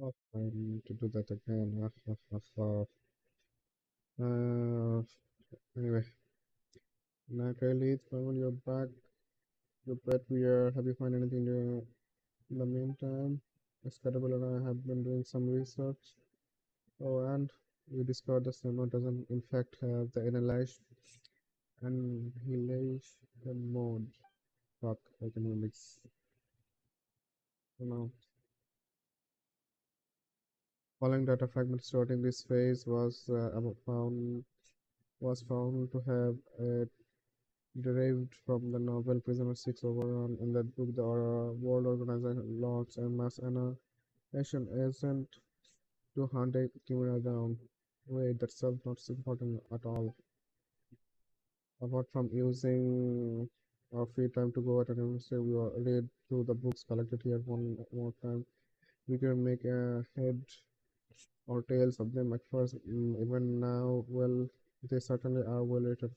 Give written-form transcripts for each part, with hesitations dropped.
Oh, I need to do that again. Uh, anyway, not really. It's when you're back. You bet we are. Have you found anything new in the meantime? Excitable and I have been doing some research. Oh, and we discovered the cinema doesn't in fact have the annihilation mode. Fuck, I can remix. You know, following data fragment stored in this phase was found to have a derived from the novel Prisoner 6 Overrun. In that book, the World Organization launched a mass annihilation agent to hunt a chimera down. Wait, that sounds not important at all. Apart from using our free time to go at an university, we will read through the books collected here one more time. We can make a head or tails of them at first. Even now, well, they certainly are well written.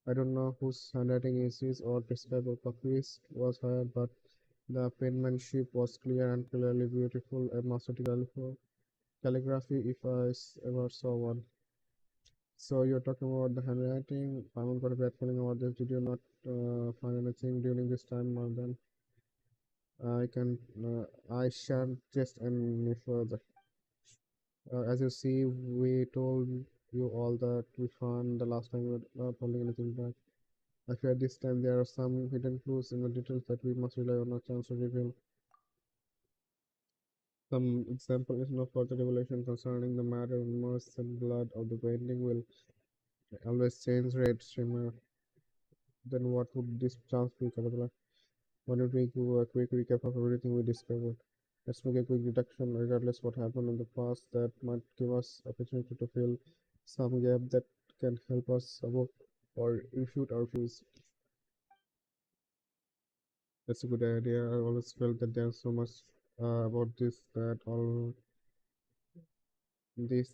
I don't know whose handwriting is his or prescribed copies was hired, but the penmanship was clear and clearly beautiful, a masterly calligraphy if ever saw one. So you're talking about the handwriting. I'm got a bad feeling about this. Did you not find anything during this time? More than I shan't just any further. As you see, we told you all that we found the last time we were not holding anything back. I fear this time there are some hidden clues in the details that we must rely on our chance to reveal. Some example is no further revelation concerning the matter immersed in blood of the painting will always change red shimmer. Then what would this chance be, Kadabala? Why don't we do a quick recap of everything we discovered? Let's make a quick deduction regardless what happened in the past that might give us opportunity to fill some gap that can help us about or refute our views. That's a good idea. I always felt that there's so much about this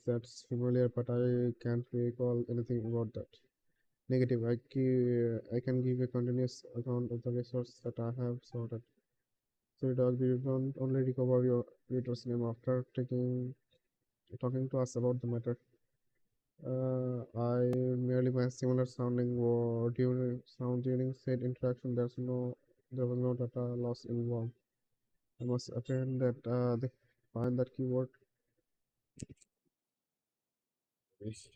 that's familiar, but I can't recall anything about that. Negative. I can give a continuous account of the resources that I have sorted. So, dog, you don't only recover your reader's name after talking to us about the matter. I merely by similar sounding or during said interaction. There was no data loss involved. I must append that they find that keyword. Yes.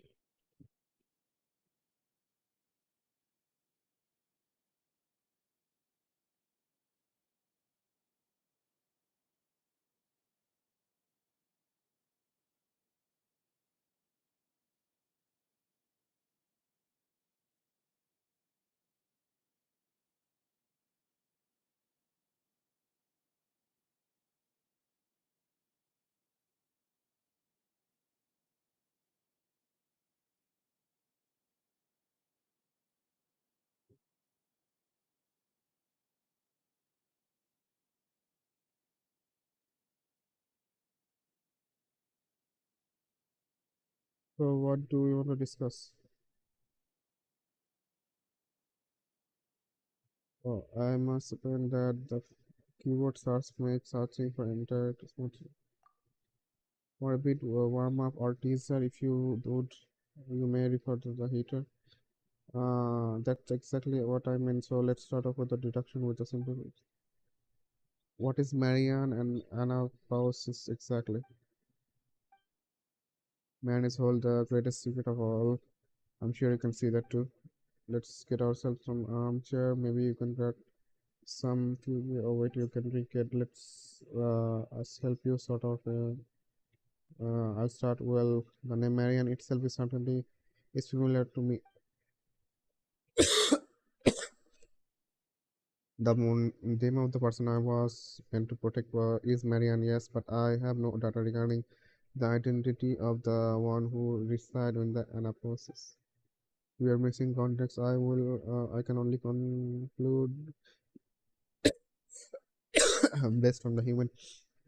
So, what do you want to discuss? Oh, I must append that the keyword search makes searching for entire for a bit warm up or teaser if you would you may refer to the heater. That's exactly what I meant. So let's start off with the deduction with a simple what is Marianne and anapausis exactly? Man is hold the greatest secret of all. I'm sure you can see that too. Let's get ourselves some armchair. Maybe you can grab some TV or wait you can drink it. Let's us help you sort of I'll start. Well, the name Marian itself is certainly is familiar to me. The name of the person I was meant to protect is Marian, yes, but I have no data regarding the identity of the one who reside in the anaposis. We are missing context. I can only conclude based on the human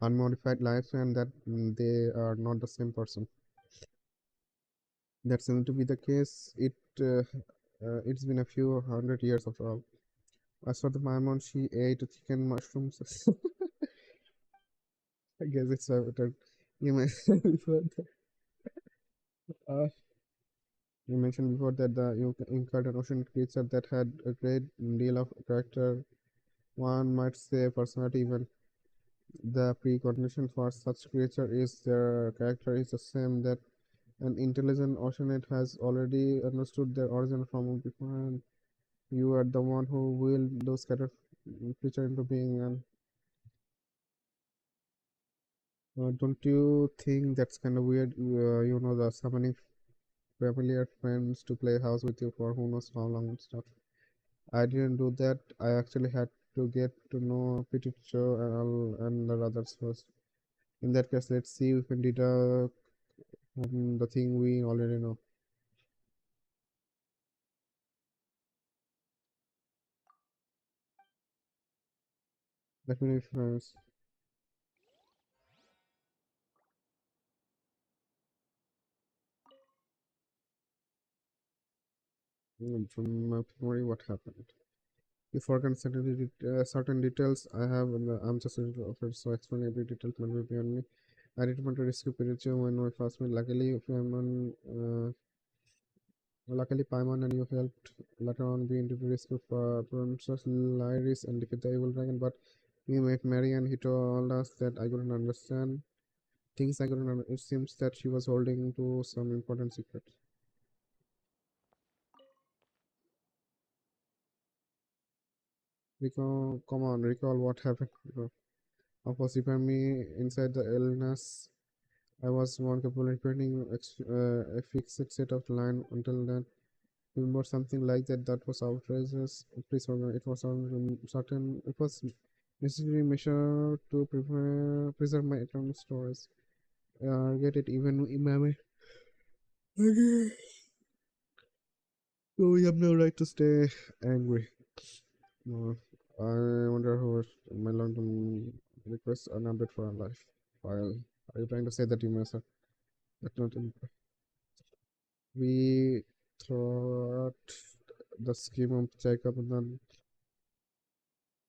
unmodified lifespan that they are not the same person. That seems to be the case. It's been a few hundred years of all. As for the Maimon, she ate chicken mushrooms. I guess it's a turn. You mentioned before that, uh, you mentioned before that the you encountered an ocean creature that had a great deal of character. One might say personality. Even the precondition for such creature is their character is the same that an intelligent oceanite has already understood their origin from beforehand. You are the one who will those creature into being, and don't you think that's kind of weird? The summoning familiar friends to play house with you for who knows how long and stuff. I didn't do that. I actually had to get to know Piticho and the others first. In that case, let's see if we did the thing we already know. Let me know if from my memory what happened. You forgot certain details. I'm just a little afraid, so explain every detail might be beyond me. I didn't want to rescue Pirichu when my first met. Luckily, Paimon and you helped later on be into the rescue for Princess Lyris and defeat the evil dragon. But we met Mary and he told us that I couldn't understand things I couldn't. It seems that she was holding to some important secret. Come on, recall what happened. Of course, me inside the illness. I was one capable repeating a fixed set of line until then. Remember something like that? That was outrageous. Please forget. It was certain. It was necessary measure to preserve my eternal stories. Get it? Even Imame. Okay. So we have no right to stay angry. No. I wonder who my long-term request an update for our life. File. Are you trying to say that you mess up? That's not. We thought the scheme of Jacob and then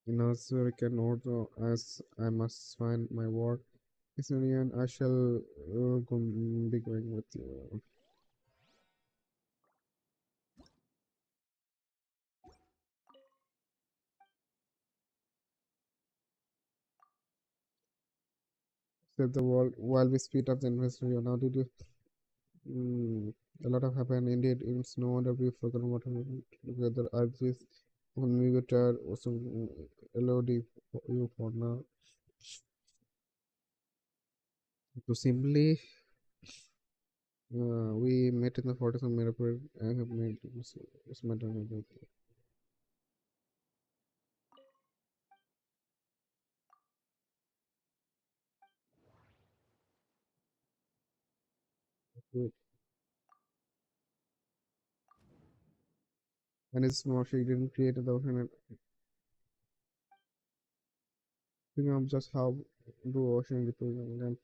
in Azurican order as I must find my work. Historian, I shall be going with you. Said the world while we speed up the investigation. Now did you mm, a lot of happened indeed. It's no wonder we've forgotten what happened together. I just on me guitar also LOD for you for now. To simply we met in the fortress of Mirapur. I have made this matter. And it's more she didn't create the ocean. Thinking of just how do ocean represent them.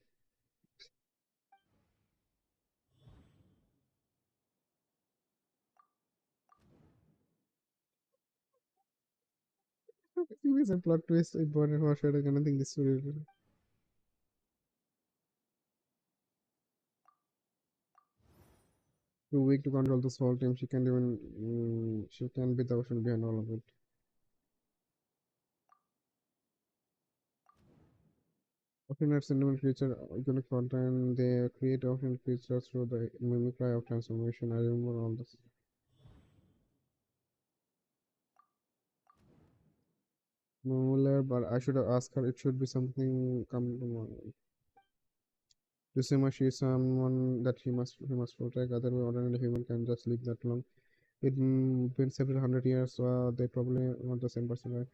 Series and plot twist important for sharing anything this related. Too weak to control the small team. She can be the ocean behind all of it. Ocean are sentiment creature, iconic content. They create ocean creatures through the mimicry of transformation. I remember all this. Muller, but I should have asked her. It should be something come to mind. Yusima, she is someone that he must protect. Otherwise, ordinary human can just live that long. It's been several hundred years, so they probably not the same person, right?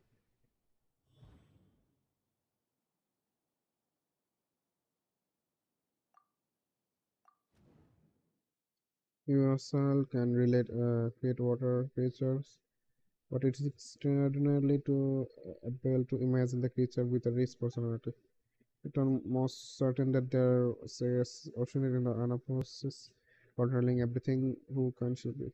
Universal can create water creatures, but it's extraordinarily to able to imagine the creature with a rich personality. It's almost certain that there says ocean in the anaphysis, controlling everything who can should be.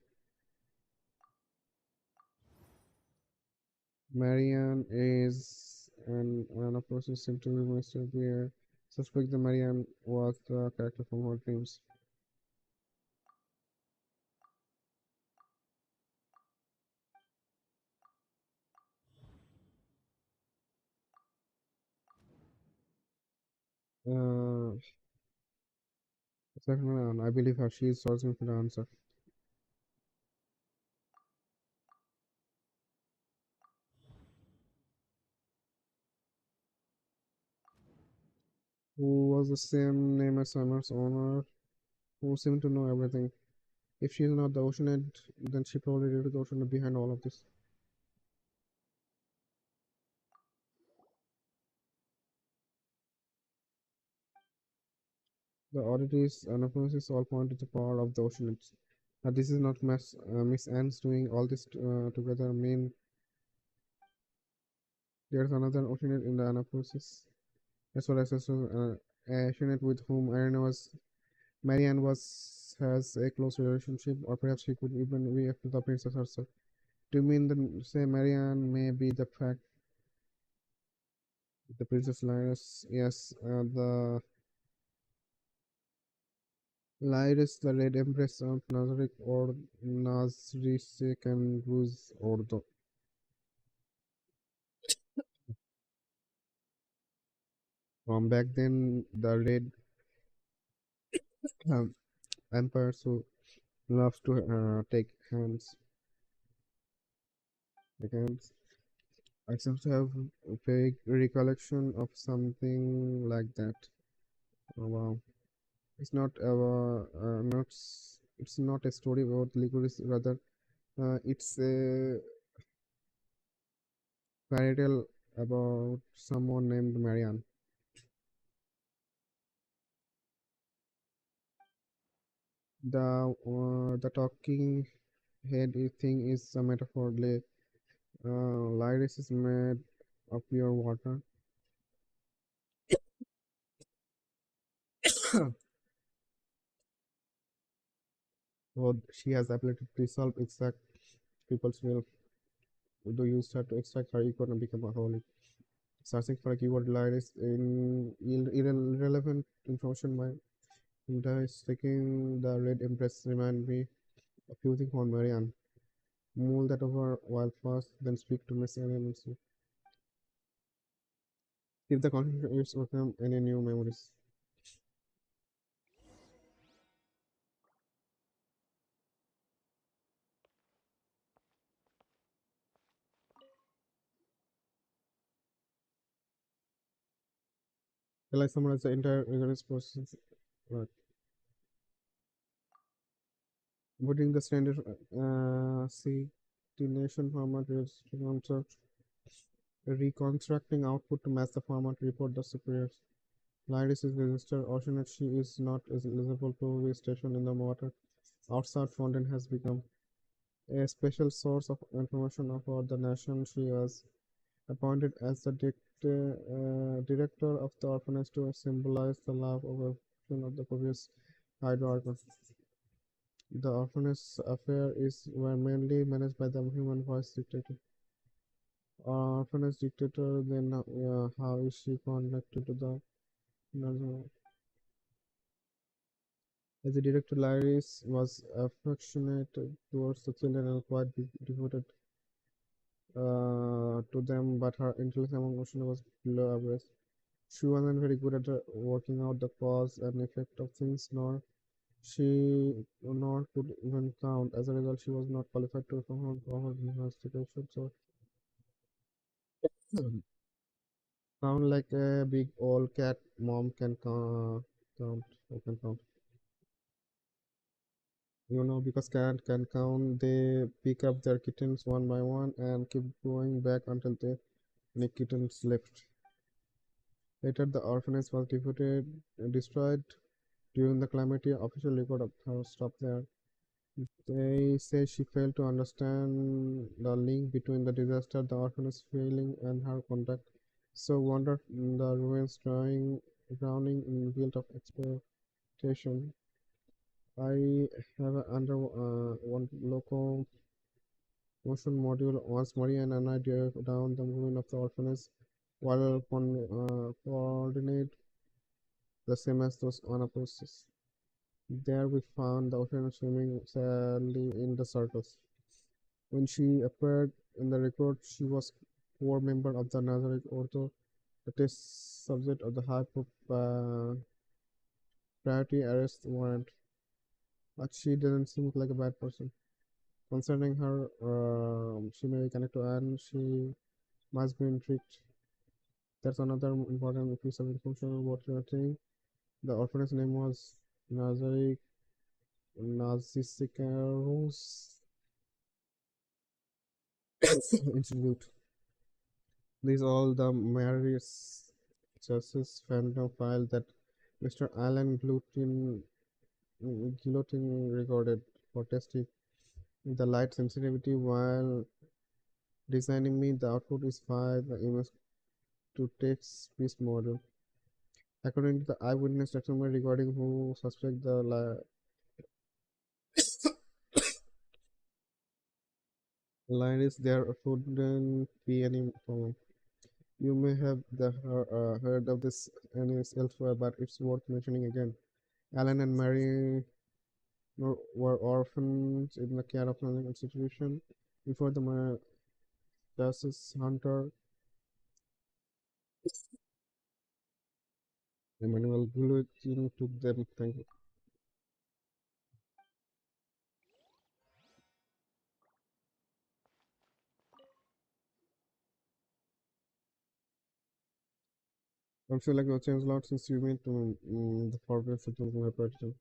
Marianne is an anaphysis seem to be Mr. Beer. Suspect the Marianne was the character from her dreams. Uh, Second one, I believe her. She is searching for the answer. Who was the same name as Summer's owner, who seemed to know everything. If she is not the Oceanid, then she probably did the Oceanid behind all of this. The oddities and occurrences all point to the power of the Oceanids. This is not Miss Anne's doing all this together. I mean, there's another Oceanid in the Anapolis. That's what I said. So, Oceanid with whom Marianne was has a close relationship, or perhaps she could even be the princess herself. Do you mean the say Marianne may be the Princess Lyris? Yes, the Red Empress of Nazarick or Nazrisek and Ruz Ordo. Back then, the Red um, Empire so loves to take hands. I seem to have a vague recollection of something like that. Oh, wow. It's not a story about licorice, rather, it's a fairy tale about someone named Marianne. The talking thing is a metaphor. Lyris is made of pure water. So she has the ability to dissolve exact people's will. Do use her to extract her ego and become a holy. Searching for a keyword Lyris in irrelevant information by sticking the red impress remind me of few things on Marianne. Mull that over while fast, then speak to Miss Anne and see if the conversation is welcome any new memories. Shall I summarize the entire rigorous process? Right. Putting the standard destination format is reconstructing output to match the format report the superiors. Lyris is registered alternate she is not eligible to be stationed in the water. Outside Fountain has become a special source of information about the nation. She was appointed as the director of the orphanage to symbolize the love of the previous hydro. The orphanage affair is were mainly managed by the human voice dictator. Orphanage dictator, then how is she connected to the no, as a director, Lyris was affectionate towards the children and quite devoted to them, but her intellect among emotion was below average. She wasn't very good at working out the cause and effect of things, nor could even count. As a result, she was not qualified to perform our investigation. So, sound like a big old cat. Mom can count. I can count. Because cat can count, they pick up their kittens one by one and keep going back until they any kittens left. Later, the orphanage was destroyed during the calamity. Official record of her stopped there. They say she failed to understand the link between the disaster, the orphanage failing, and her contact. So wandered in the ruins, drowning in guilt of exploitation. I have a under one locomotion module. Once Maria and I drove down the ruin of the orphanage while coordinate. the same as those Anaposes. There we found the ocean swimming sadly in the circles. When she appeared in the record, she was core member of the Nazareth Ordo, the test subject of the high priority arrest warrant. But she didn't seem like a bad person. Concerning her, she may be connected and she must be intrigued. That's another important piece of information about your thing. The orphanage name was Nazarick Nazisicaros Institute. These all the Mary's Justice Phantom file that Mr. Alan Guillotine recorded for testing the light sensitivity while designing me. The output is via the image to text speech model. According to the eyewitness testimony regarding who suspect the line is there shouldn't be any problem. You may have heard of this anyways elsewhere, but it's worth mentioning again. Alan and Mary were orphans in the care of an institution before the justice hunter Emmanuel Guillotine took them. Thank you. I feel like you've changed a lot since you went to the forbidden to my person.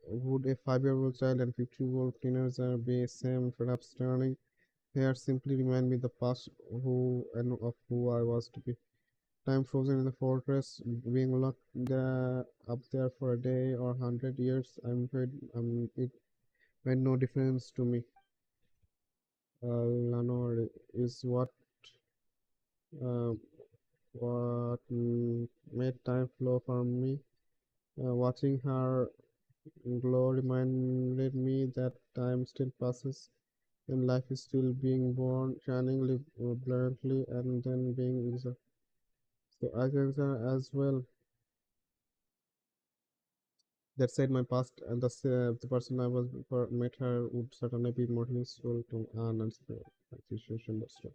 Would a 5-year-old child and 50-year-old teenager be same, perhaps turning here simply remind me the past who and of who I was to be. Time frozen in the fortress, being locked there, up there for a day or 100 years. I'm afraid it made no difference to me. Lanor is uh, what made time flow for me. Watching her glow reminded me that time still passes and life is still being born, shining brilliantly, and then being exhausted. So I can say as well. That said, my past and the person I was before met her would certainly be more useful to an situation, but still.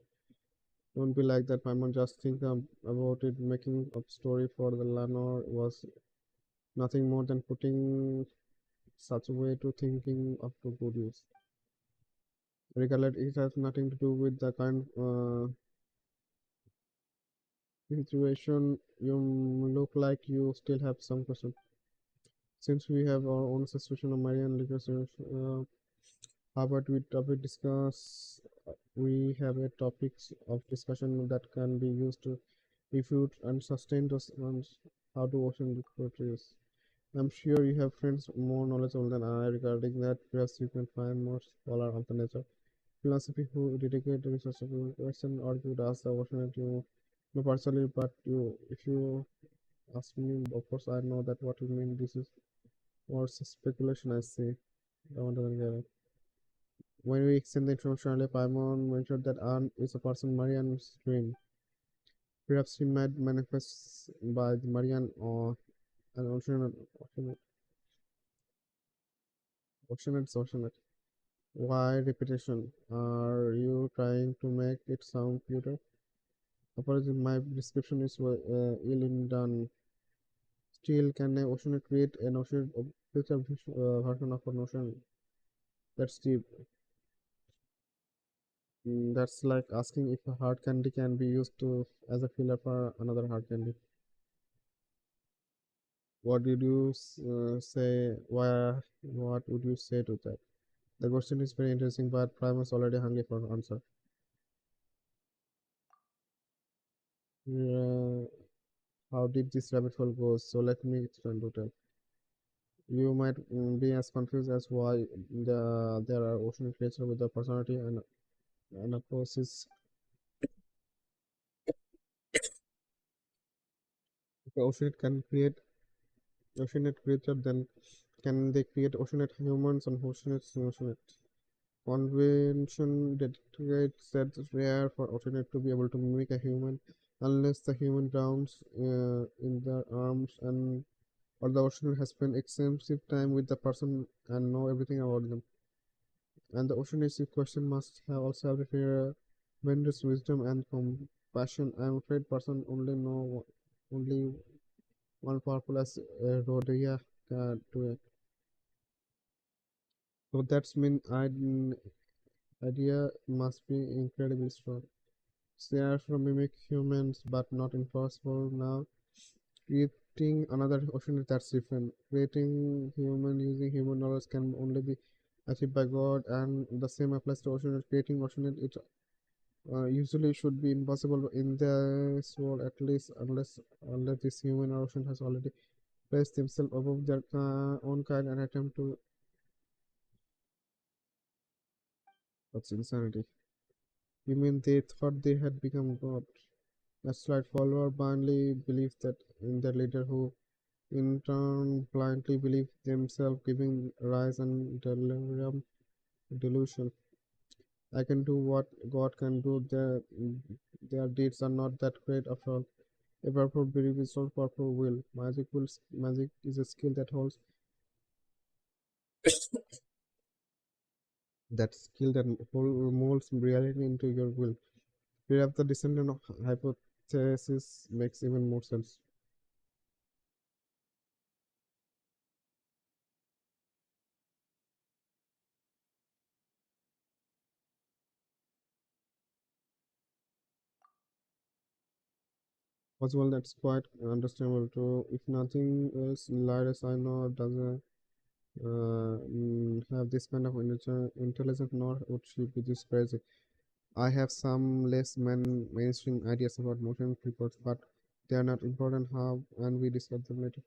Don't be like that, Paimon. Just think about it. Making up story for the Lanor was nothing more than putting such a way to thinking of to good use. Regardless, it has nothing to do with the kind situation. You look like you still have some question. Since we have our own suspicion of Marian literature, how about we topic discuss? We have a topics of discussion that can be used to refute and sustain those ones. How to ocean literature. I'm sure you have friends more knowledgeable than I regarding that. Perhaps you can find more scholar of the nature philosophy who dedicate to research of the question or you would ask the ocean you know partially, but you if you ask me, of course I know that what you mean. This is more speculation. I say. I want to get it. When we extend the information earlier, Paimon mentioned that Anne is a person Marianne's twin. Perhaps she might manifest by the Marianne or an alternate. Why repetition? Are you trying to make it sound cuter? Apologies, my description is ill done. Still, can an ocean create an ocean future version of an ocean? That's deep. That's like asking if a hard candy can be used to as a filler for another hard candy. What did you say? Why? What would you say to that? The question is very interesting, but Prime is already hungry for an answer. Yeah, how deep this rabbit hole goes. So let me explain to tell. You might be as confused as why there are ocean creatures with a personality and a process. If oceanate can create oceanate creature, then can they create oceanate humans and oceanate? Convention dedicates that it's rare for oceanate to be able to mimic a human unless the human drowns in their arms and or the ocean has spent extensive time with the person and know everything about them. And the ocean is a question must have also have tremendous wisdom and compassion. I'm afraid person only know only one powerful as Rhodia can do it. So that's mean idea must be incredibly strong. They are from mimic humans, but not impossible now. Creating another ocean that's different. Creating human using human knowledge can only be achieved by God, and the same applies to ocean. Creating ocean it usually should be impossible in this world, at least unless this human or ocean has already placed themselves above their own kind and attempt to. That's insanity. You mean they thought they had become God? A slight follower blindly believed that in their leader who in turn blindly believe themselves, giving rise and delirium delusion. I can do what God can do. Their deeds are not that great after all. A powerful belief is not powerful will. Magic is a skill that holds molds reality into your will. Perhaps the descendant of hypothesis makes even more sense. Possible that's quite understandable too. If nothing else, Lyris I know doesn't have this kind of intelligence, nor would she be this crazy. I have some less mainstream ideas about motion reports, but they are not important how and we discuss them later.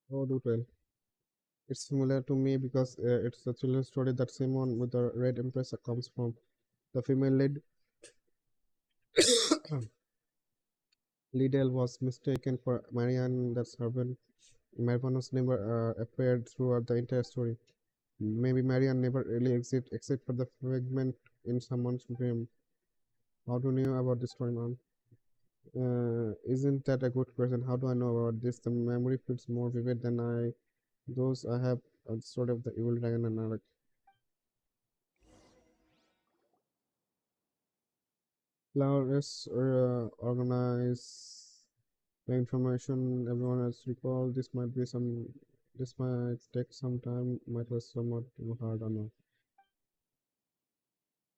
Oh, do tell. It's similar to me because it's a children's story that Simon with the red empress comes from. The female Liddell was mistaken for Marianne, the servant. Marvanus never appeared throughout the entire story. Maybe Marianne never really existed except for the fragment in someone's dream. How do you know about this story, ma'am? Isn't that a good question? How do I know about this? The memory feels more vivid than those I have sort of the evil dragon and Alec. Flowers organize the information everyone has recalled. This might take some time, might was somewhat hard or not.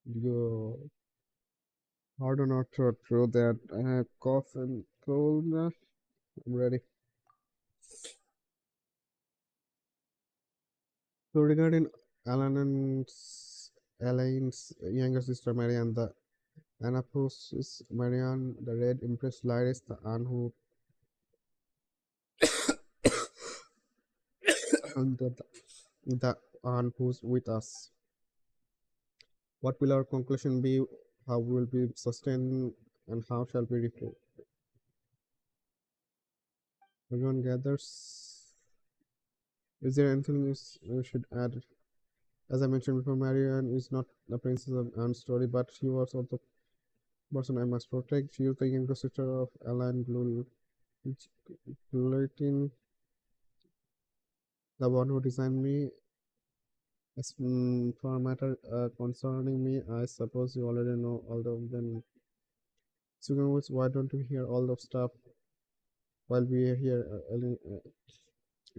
You hard or not true that I have cough and cold now. I'm ready. So regarding Elaine's younger sister Marianne, the Anapos Marianne, the Red Empress Lyris, the Anne who and the Anne who's with us. What will our conclusion be? How will we sustain and how shall we repay? Everyone gathers. Is there anything we should add? As I mentioned before, Marianne is not the princess of Anne's story, but she was also the person I must protect. She is the younger sister of Alan Gluten, the one who designed me. As for a matter concerning me, I suppose you already know all of them. Speaking of which, why don't we hear all the stuff while we are here,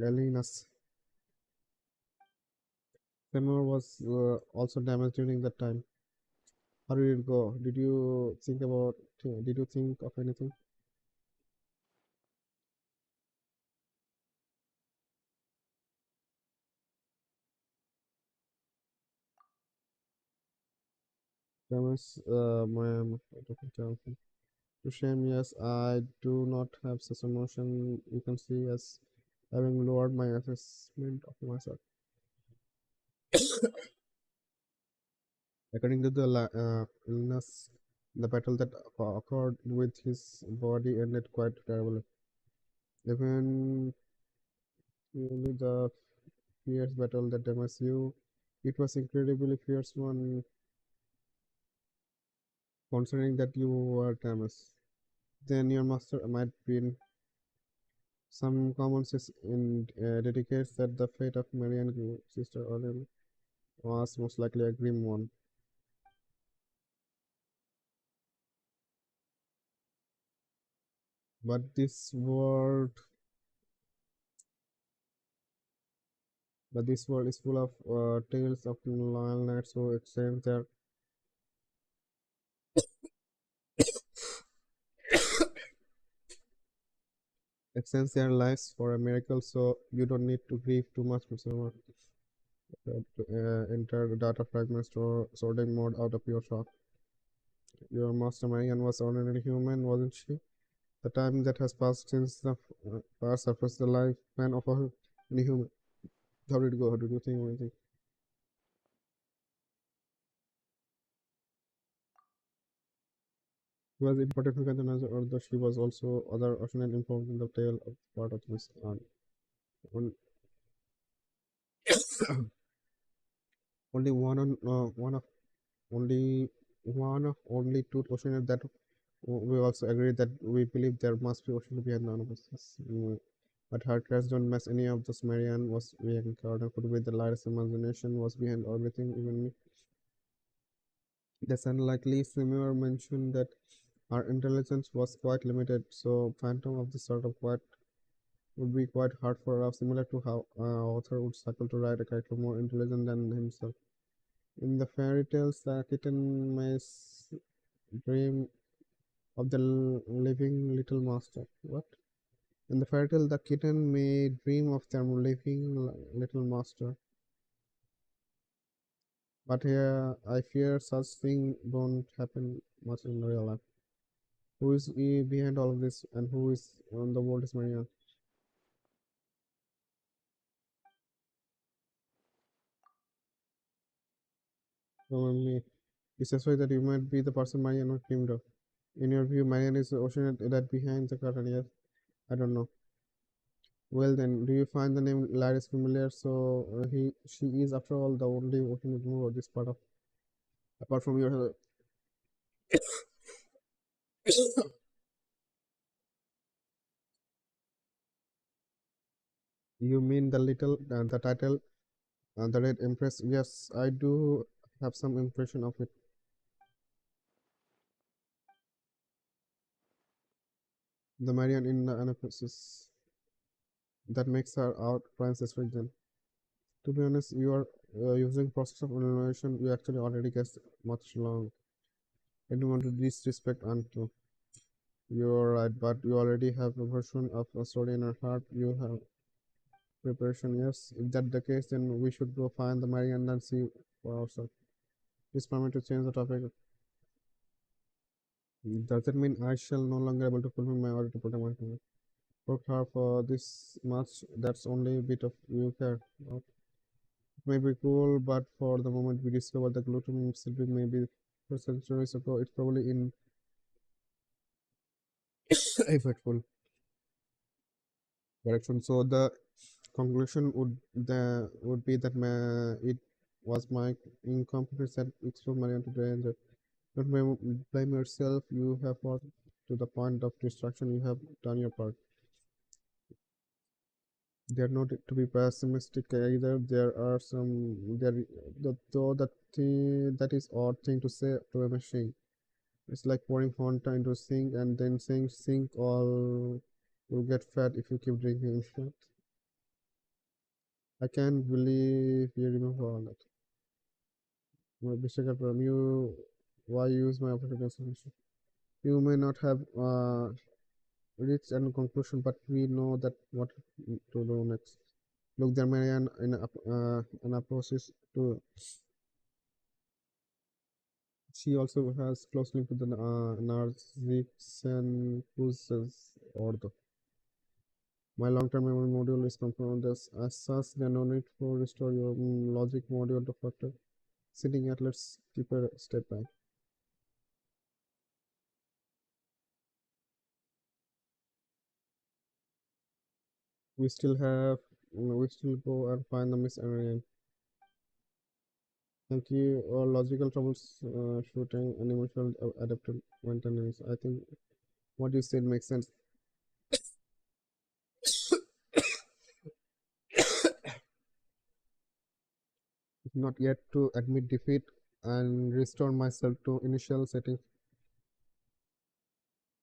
Elena's Seymour was also damaged during that time. How did it go? Did you think of anything? Damage, to shame, yes, I do not have such emotion. You can see, yes. having lowered my assessment of myself. According to the illness, the battle that occurred with his body ended quite terribly. Even only the fierce battle that damaged you, it was incredibly fierce one, considering that you were damaged. Then your master might be in some common sense in dedicates that the fate of Marianne's sister Aurel was most likely a grim one. But this world is full of tales of loyal knights who exchange their lives for a miracle. So you don't need to grieve too much, Mr. Mark. To enter the data fragment store sorting mode out of your shock. Your master Marianne was ordinary human, wasn't she? The time that has passed since the far surfaced the lifespan of any human. How did it go? How did you think? What do you think? She was important to Kanchana's, although she was also other Oceanian informed in the tale of part of this aunt. On, only one of only one of only two Oceanians that we also agree that we believe there must be ocean behind none of us. But her crash don't match any of those Marianne was reincarnated could be the lightest imagination was behind everything, even me. That's unlikely. Swimmer mentioned that our intelligence was quite limited, so phantom of this sort of quite would be quite hard for us, similar to how author would struggle to write a character more intelligent than himself. In the fairy tales, the kitten may dream of the living little master. What? In the fairy tale, the kitten may dream of their living little master. But here, I fear such things don't happen much in real life. Who is behind all of this, and who is on the world is Maria? From me, it's just that you might be the person Marian was dreamed of. In your view, Marian is the ocean that behind the curtain. Yes, I don't know. Well then, do you find the name Laris familiar? So she is after all the only ocean who know this part of apart from your. You mean the title, the Red Empress? Yes, I do have some impression of it. The Marian in the Anastasis that makes her our princess region. To be honest, you are using process of elimination. You actually already guessed much long. I don't want to disrespect Anto. You're right, but you already have a version of a story in your heart. You have preparation. Yes, if that's the case, then we should go find the Marian and see for ourselves. Please permit to change the topic. Does that mean I shall no longer able to fulfill my order to protect my family? Work hard for this much. That's only a bit of you care. It may be cool, but for the moment we discover the gluten sylvie maybe for centuries ago, it's probably in effortful direction. So the conclusion would be that it was my incompetence that exposed Marian to danger. Don't blame yourself. You have fought to the point of destruction. You have done your part. They are not to be pessimistic either. There are some there though that is odd thing to say to a machine. It's like pouring Fanta into a sink and then saying sink all will get fat if you keep drinking it. I can't believe you remember all that. Mr. Kapram, you why use my opportunity solution? You may not have reached any conclusion, but we know that what to do next. Look, there may an approaches to. She also has close link to the Narzixian order. My long-term memory module is confirmed as such. There no need for restore your logic module to factor sitting at. Let's keep a step back. We still go and find the Miss Arian. Thank you. Or logical troubleshooting and emotional adaptive maintenance. I think what you said makes sense. Not yet to admit defeat and restore myself to initial settings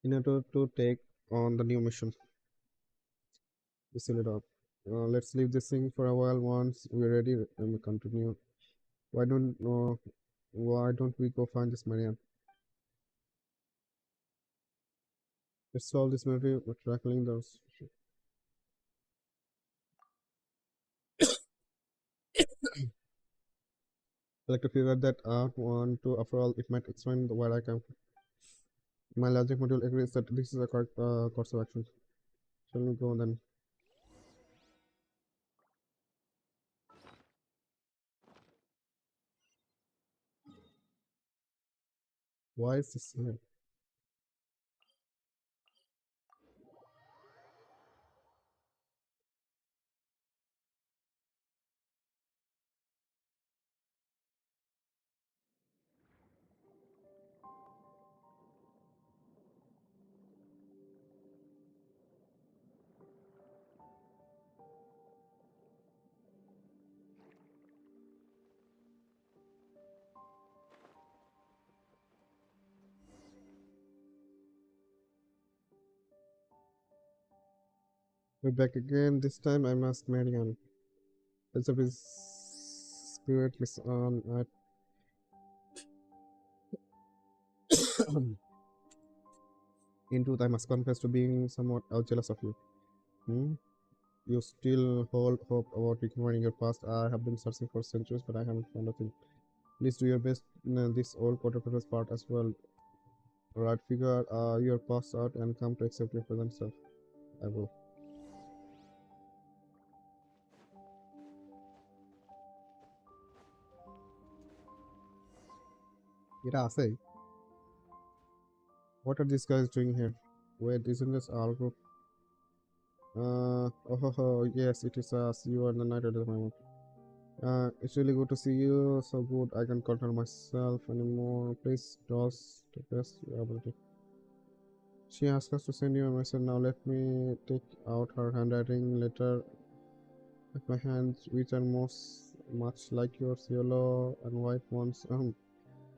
in order to take on the new mission. We seal it up. Let's leave this thing for a while. Once we're ready, and we continue. Why don't uh, why don't we go find this Marianne? Let's solve this mystery by tackling those. I like to figure that out one to after all it might explain where I come from. My logic module agrees that this is a correct course of action. Shall we go then? Why is this here? We're back again. This time I must Marianne. As of his spirit is on at in truth I must confess to being somewhat jealous of you. Hmm? You still hold hope about recovering your past. I have been searching for centuries, but I haven't found a thing. Please do your best in this old Potter's part as well. Right, figure your past out and come to accept your present self. I will. Yeah, say, what are these guys doing here? Wait, isn't this Algae? Yes, it is us. You are the night at the moment. It's really good to see you. So good, I can control myself anymore. Please, DOS to best your ability. She asked us to send you a message. Now let me take out her handwriting letter at my hands, which are most much like yours, yellow and white ones.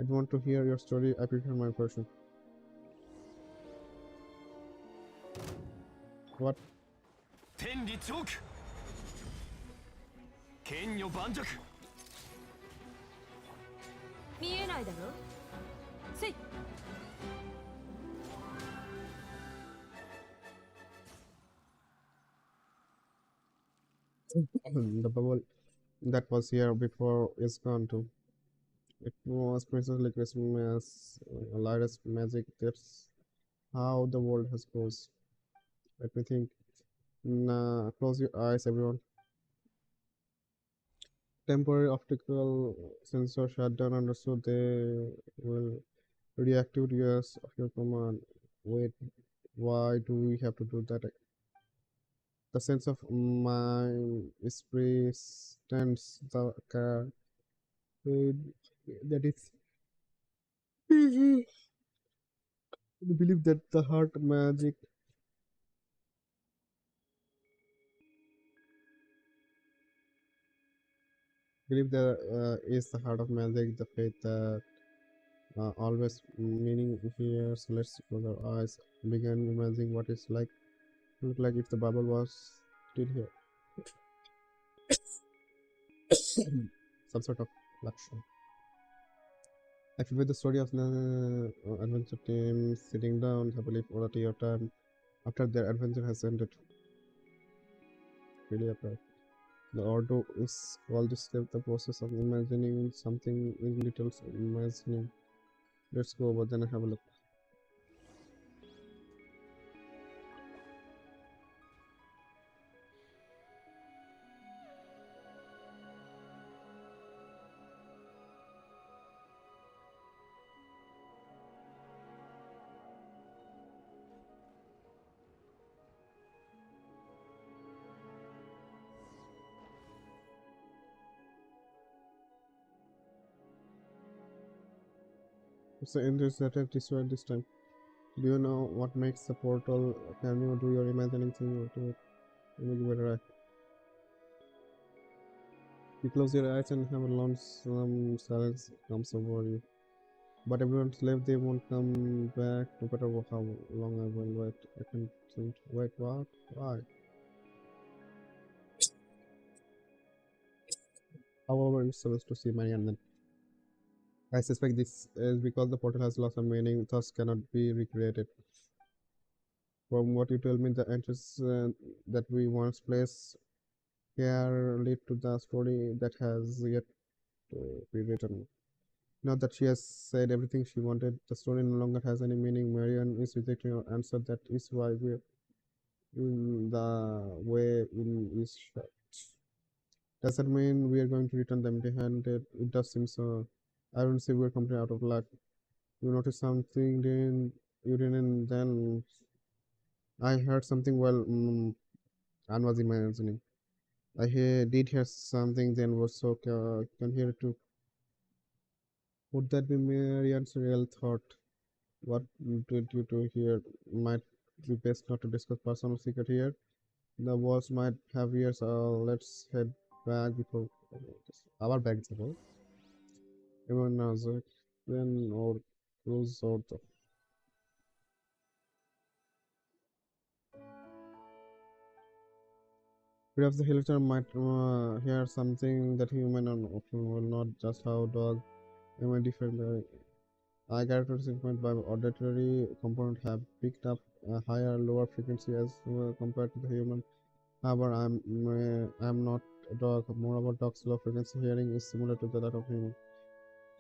I want to hear your story. I prefer my version. What? 天理チョーク剣女盤石見えないだろせい The bubble that was here before is gone too. It was precisely Christmas, lightest magic. That's how the world has goes. Let me think. Nah, close your eyes, everyone. Temporary optical sensor shutdown understood. They will reactivate years of your command. Wait, why do we have to do that? The sense of mind is presents the car. That is, I believe that the heart magic. Believe that is the heart of magic. The faith that always meaning here. So let's close our eyes. Begin imagining what it's like. Look like if the bubble was still here. Some sort of luxury. I feel with the story of the adventure team sitting down happily for a tea or time after their adventure has ended. Really upright. The ordo is called describe the process of imagining something in little imagining. Let's go over then and have a look. It's an intercepted tissue at this time. Do you know what makes the portal? Can you do your imagining thing to it? Let me give it a try. You close your eyes and have a long silence comes over you. But everyone's left, they won't come back no matter how long I will wait. I can think, wait, what? Why? However, it's supposed to see Marianne then. I suspect this is because the portal has lost a meaning, thus cannot be recreated. From what you tell me, the entries that we once placed here lead to the story that has yet to be written. Now that she has said everything she wanted, the story no longer has any meaning. Marianne is rejecting her answer. That is why we're in the way in is shut. Does that mean we are going to return them empty-handed? It does seem so. I don't say we're completely out of luck. You noticed something, didn't you? Didn't then? I heard something while Anne was imagining. Did hear something then was so can hear it too. Would that be Marianne's real thought? What did you do here? Might be best not to discuss personal secret here. The walls might have ears. Let's head back before our bags are all. Everyone knows it. Then or close out the perhaps the helicopter might hear something that human and often will not just how dog may different eye characteristics by auditory component have picked up a higher lower frequency as compared to the human. However, I'm not a dog. More about dog's low frequency hearing is similar to that of human.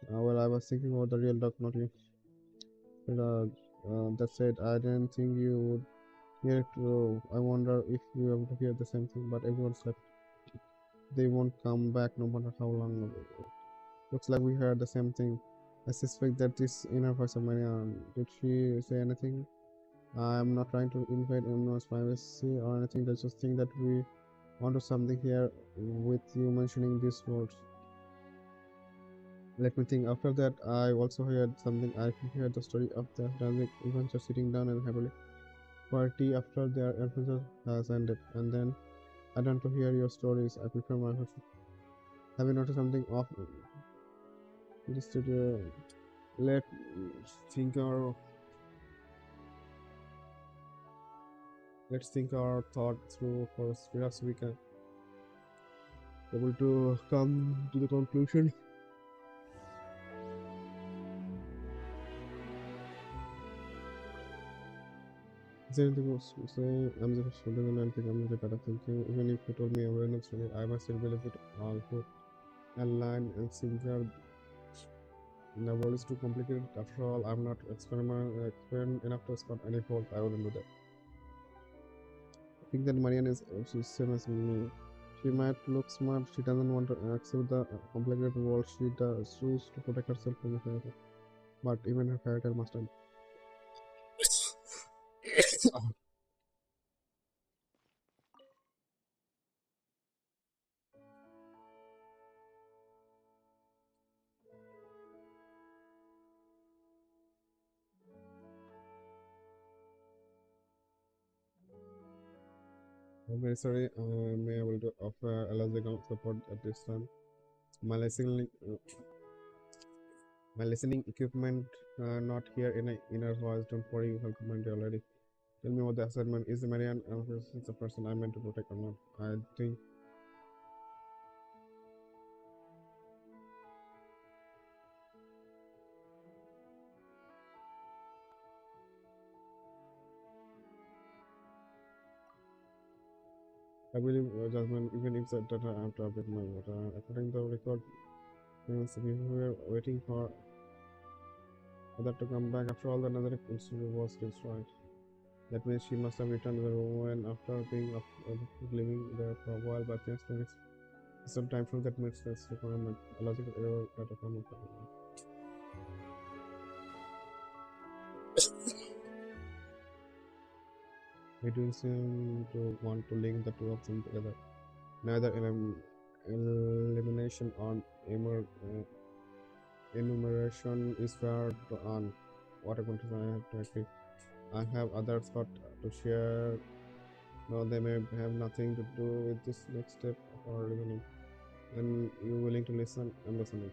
Well, I was thinking about the real dog, not you. That said, I didn't think you would hear it. I wonder if you able to hear the same thing. But everyone's left. They won't come back no matter how long. Looks like we heard the same thing. I suspect that this inner voice of Marianne. Did she say anything? I'm not trying to invade anyone's privacy or anything. I just think that we onto something here with you mentioning these words. Let me think. After that, I also heard something. I heard the story of the dynamic adventure sitting down and happily party after their adventure has ended. And then I don't to hear your stories. I prefer my husband. Have you noticed something off in the studio? Let think our let's think our thought through first. Perhaps we can able to come to the conclusion. Is there anything else to say? I'm just wondering and think I'm really better thinking. Even if you told me awareness story, I must still believe it all hope and line and single the world is too complicated. After all, I'm not experiment enough to spot any fault. I wouldn't do that. I think that Marianne is she's same as me. She might look smart. She doesn't want to accept the complicated world. She does choose to protect herself from the fairy. But even her character must end. I'm very sorry. May I able to offer Algae support at this time. My listening, my listening equipment not here in a inner voice. Don't worry, you have commented already. Tell me what the assignment is. Marianne is the person I meant to protect or not. I think I believe judgment even if the data I have to update my water. According to the record, means we were waiting for other to come back. After all, another incident was destroyed. That means she must have returned to the room and after being living there for a while, but yes, there is some time from that makes this requirement a logical error that a common problem. We do seem to want to link the two of them together. Neither elimination or emer enumeration is fair to on what I want to say. I have to agree. I have other thought to share. No, they may have nothing to do with this next step of our reasoning. And you're willing to listen, I'm listening.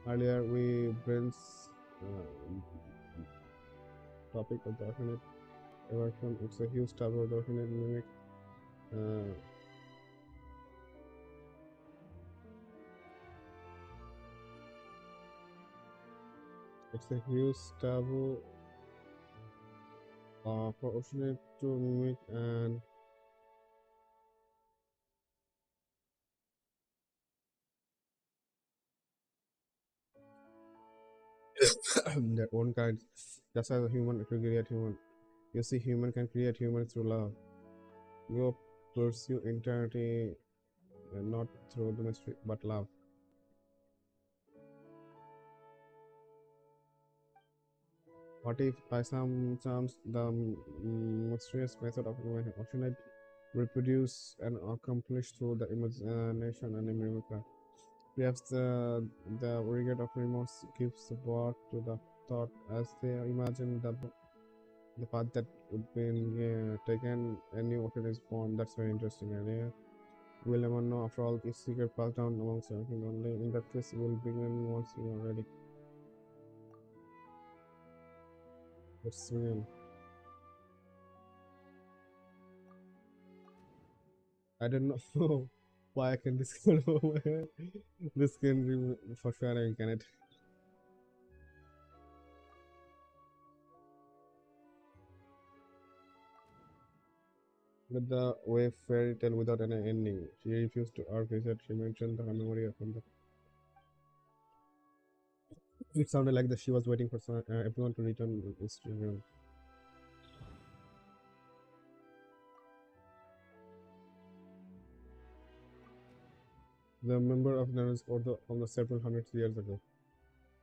Earlier, we Brent's topic of the alternate version. It's a huge taboo of the alternate mimic. Uh, it's a huge taboo for alternate to mimic and their own kind. Just as a human to create human. You see, human can create human through love. You pursue eternity not through the mystery, but love. What if by some chance the mysterious method of alternate reproduce and accomplish through the imagination and mimicry? Perhaps the regret of remorse gives birth to the thought as they imagine the path that would be taken a new alternate is born. That's very interesting idea. We'll never know after all this secret passed down amongst everything only. In that case, we'll begin once you are ready. That's real. I don't know why I can discover my head. This can be for sure I can it. With the way fairy tale without any ending. She refused to argue that she mentioned the memory from the. It sounded like that she was waiting for everyone to return its children. The member of the order from the several hundred years ago.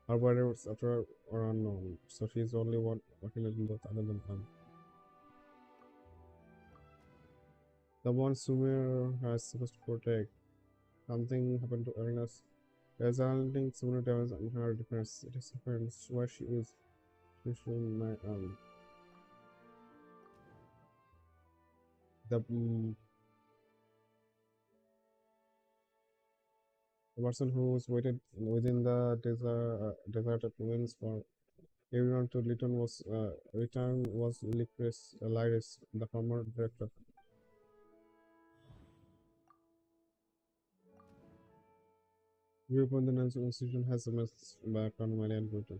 Her brothers after are unknown, so she is only one working in both other than them. The one Sumer has supposed to protect. Something happened to Ernest, resulting Sumer damage on her defense. It is apparent why she is. She should my the the person who was waited within the deserted ruins for everyone to return was Lyris, the former director. European the institution has a mess background Marian Brutal.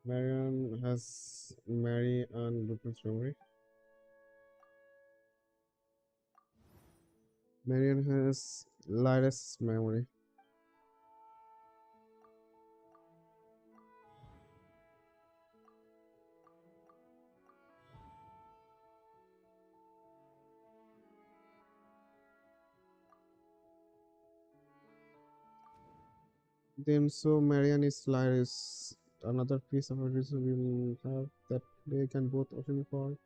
Marian has Mary and Brutal's memory. Marian has Lyris' memory. Then so Marian is Lyris. Another piece of evidence we will have that they can both open for.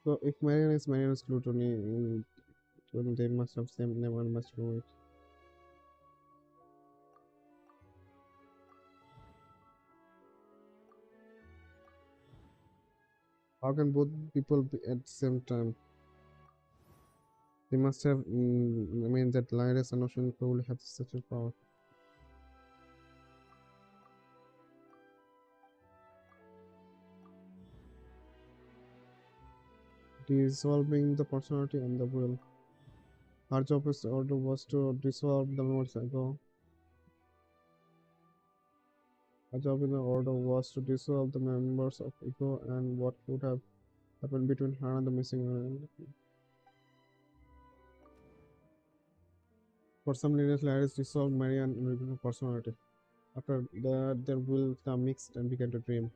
So if Marian is Glutoni, then they must have same name and must know it. How can both people be at the same time? They must have. I mean that Lyris and Ocean probably have such a power. Dissolving the personality and the will. Her job is order was to dissolve the memories ago. Her job in the order was to dissolve the members of ego and what could have happened between her and the missing man. For some reason, Lyris dissolved Marianne in original personality. After that, their will became mixed and began to dream.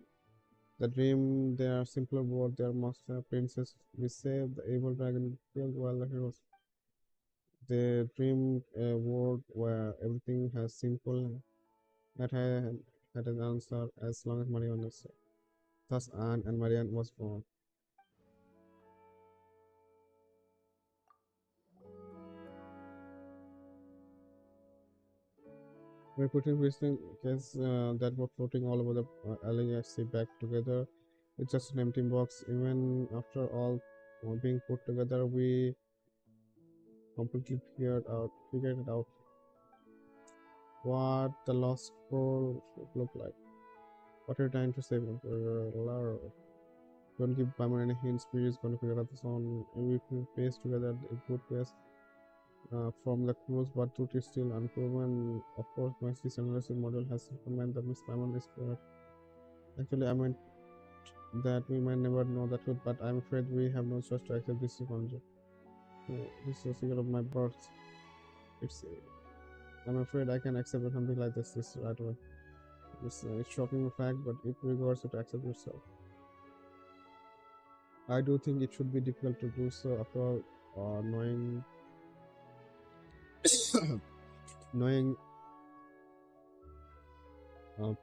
The dream, their simpler world, their master princess, we save the evil dragon killed while the heroes. They dream a world where everything has simple that had an answer as long as money understood. Thus, Anne and Marianne was born. We're putting Christian case that were floating all over the Algae back together. It's just an empty box. Even after all being put together, we completely figured it out what the lost scroll should look like. What are you trying to say, Lara? Don't give Pamela any hints. We're just going to figure out this on. We pace together a good pace from the cruise, but truth is still unproven. Of course, my analysis model has recommended that Miss Pamela is correct. Actually, I meant that we might never know the truth, but I'm afraid we have no choice to accept this conjecture. This is a secret of my birth. It's. I'm afraid I can accept something like this right away. It's a shocking fact, but it requires you to accept yourself. I do think it should be difficult to do so after all, knowing knowing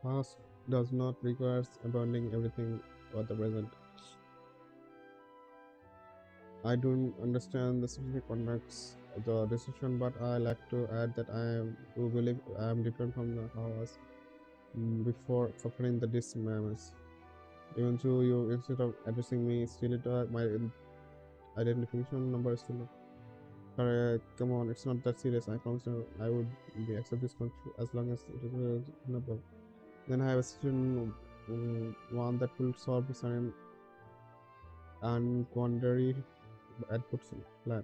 past does not require abandoning everything for the present. I don't understand the specific context of the decision, but I like to add that do believe I am different from the house before suffering the dismemors. Even though you, instead of addressing me, still my identification number is still. Come on, it's not that serious. I promise you, I would be accept this country as long as it is reasonable. Then I have a certain one that will solve the certain and quandary at puts plan.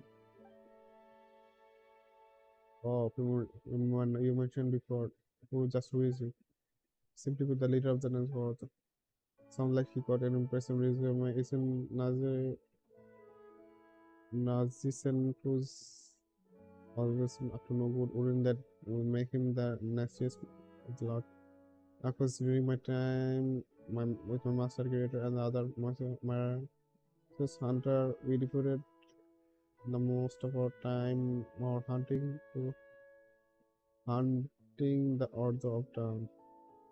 Oh, you mentioned before, who is he? Simply put, the leader of the Nazareth. Sounds like he got an impressive resume. Isn't Nazisen who's always up to no good? Wouldn't that make him the nastiest of the lot? Of course, during my time with my master creator and the other my hunter, we devoted the most of our time or hunting the Order of Dawn.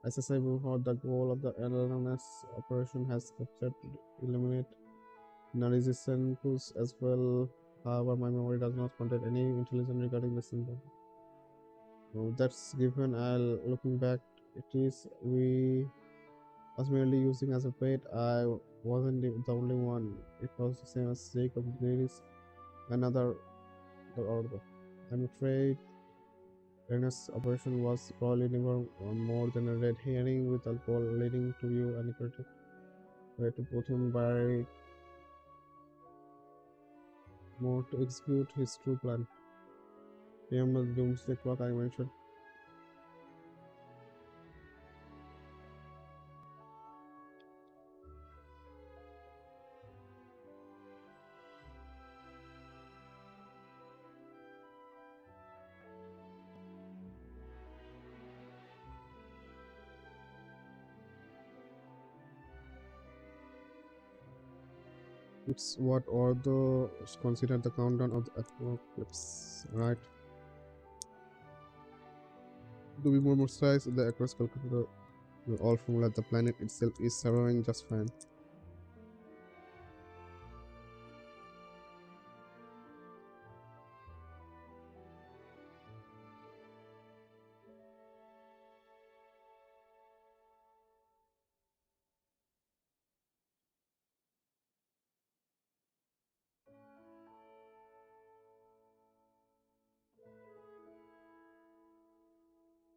As I said before, the goal of the LNS operation has captured eliminate non-resistance as well. However, my memory does not contain any intelligence regarding the symbol. So that's given. I'll looking back, it is we was merely using as a bait. I wasn't the only one. It was the same as Jacob Davis, another the order. I'm afraid Renner's operation was probably never more than a red herring with alcohol leading to you and a way to put him by more to execute his true plan. Remember the doomsday clock I mentioned? It's what Ordo considered the countdown of the apocalypse, right? To be more precise, the across calculator all formula the planet itself is surviving just fine.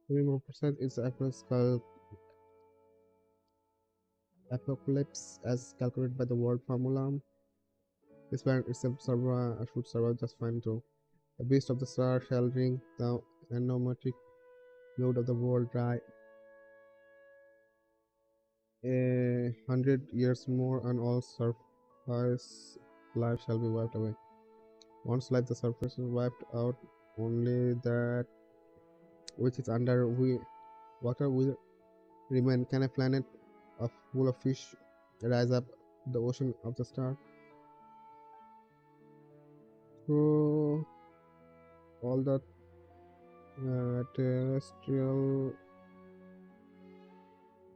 To be more precise, it's the apocalypse as calculated by the world formula. This planet itself should survive just fine too. The beast of the star shall drink the anomatic load of the world dry. 100 years more and all surface life shall be wiped away. Once life the surface is wiped out, only that which is under water will remain. Can a planet full of fish rise up the ocean of the star? So all the terrestrial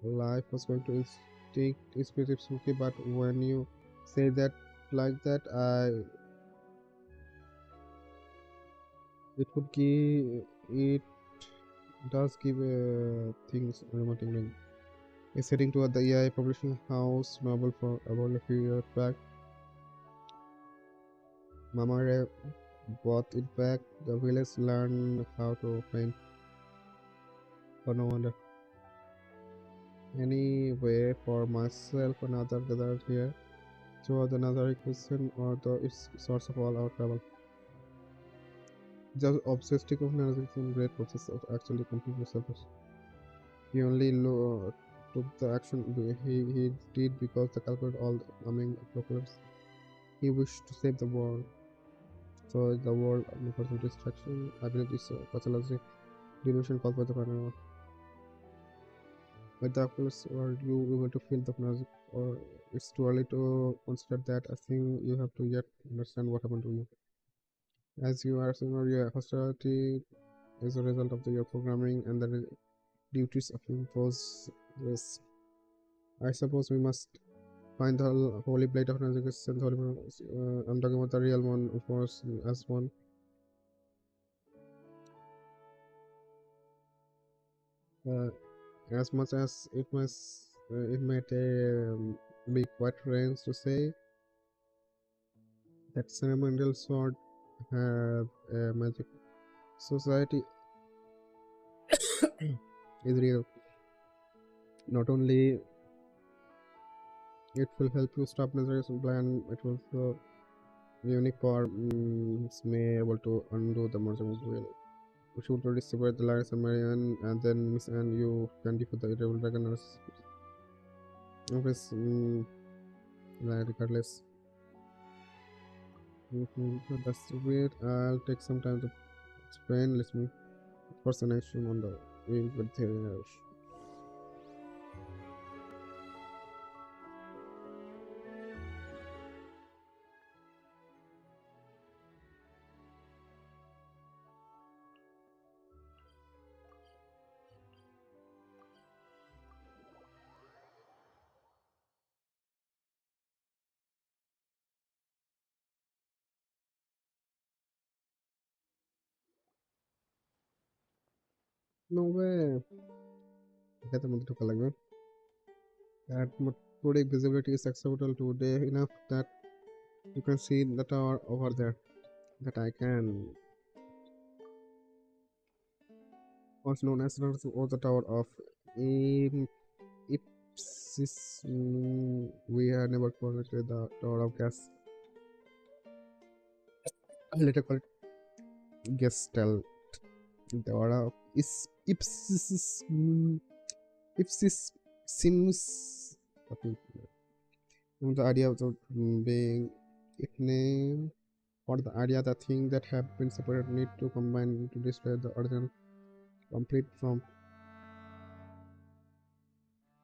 life was going to take it's pretty okay, but when you say that like that, it would give it does give things romantic ring. Is heading toward the AI publishing house novel for about a few years back. Mama Ray bought it back. The village learned how to paint for no wonder. Anyway, for myself, another gathered here. Throughout another question or the its source of all our travel. The obsessive of narrative in great process of actually completely selfish. He only took the action he did because the calculated all the among apocalypse. He wished to save the world. So the world and personal distraction, I believe this pathology delusion caused by the panel. But the apocalypse are you able to feel the magic or it's too early to consider that. I think you have to yet understand what happened to you. As you are saying, your hostility is a result of your programming and the duties of impose this. I suppose we must find the holy blade of Nazareth and the holy. I'm talking about the real one, of course, as one. Uh, as much as it might be quite strange to say that ceremonial sword have a magic society is real. Not only it will help you stop Nazareth's plan, it will also unique power may able to undo the merger as well. We should already separate the Lars and Marianne, and then Miss Anne, you can defeat the Devil Dragon as regardless. So that's weird. I'll take some time to explain. Let me first an action on the wing with the no way. Get the to collect that today visibility is acceptable today enough that you can see the tower over there. That I can also known as the tower of Ipsis. We have never forgotten the tower of gas. Later called Gestalt. The tower of Ipsis. Ipsis seems. Okay. The idea of being it name or the idea that thing that have been separated need to combine to destroy the original complete from.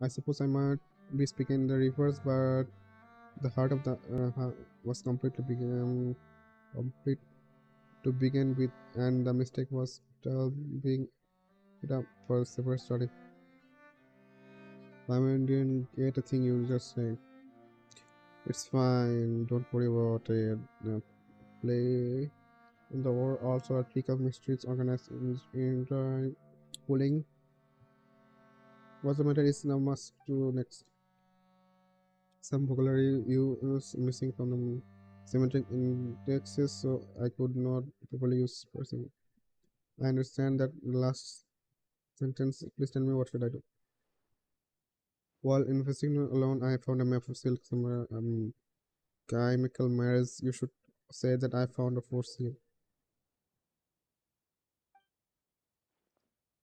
I suppose I might be speaking in the reverse, but the heart of the was completely complete to begin with, and the mistake was still being it up for a separate study. I mean, didn't get a thing you just said. It's fine, don't worry about it. Play in the war also a click of mysteries organized in pulling. What's the matter is now must do next. Some vocabulary you is missing from the semantic indexes, so I could not properly use person. I understand that last sentence. Please tell me what should I do. While investigating alone, I found a map of silk somewhere. Chemical mirrors. You should say that I found a force here.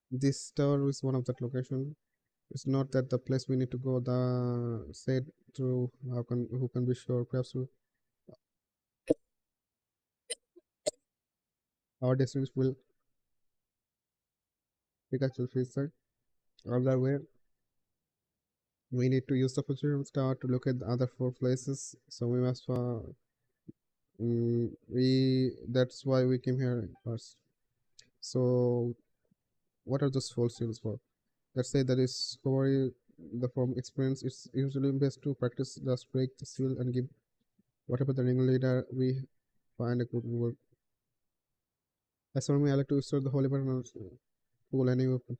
This tower is one of that location. It's not that the place we need to go. The said through. How can who can be sure? Perhaps our destinies will pick actual feature. Other way, we need to use the future star to look at the other four places. So we must. We that's why we came here first. So what are those four seals for? Let's say that is discovery the form experience, it's usually best to practice, just break the seal and give whatever the ringleader we find a good word. As for me, I like to start the holy weapon pull any weapon.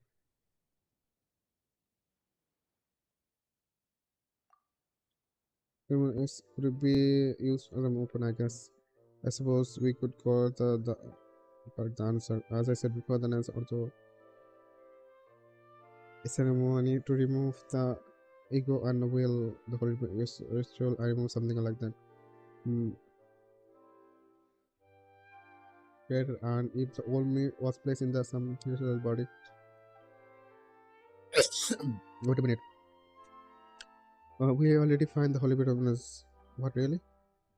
Could it be used as an open, I guess. I suppose we could call the answer. As I said before, the answer also a ceremony to remove the ego and will the holy ritual. I remove something like that. Mm, Creator, and if the old me was placed in the some natural body. Wait a minute. We already find the holy bitterness. What really?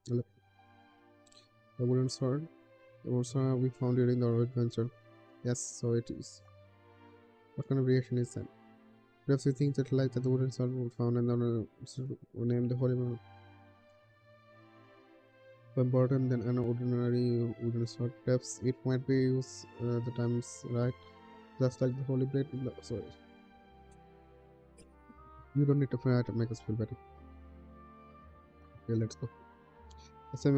Look, the wooden sword. The wooden sword we found during our adventure. Yes, so it is. What kind of reaction is that? Perhaps you think that like that the wooden sword we found and then named the holy one more important than an ordinary wooden sword. Perhaps it might be used the times right, just like the holy blade. No, sorry, you don't need to fight to make us feel better. Okay, let's go. As I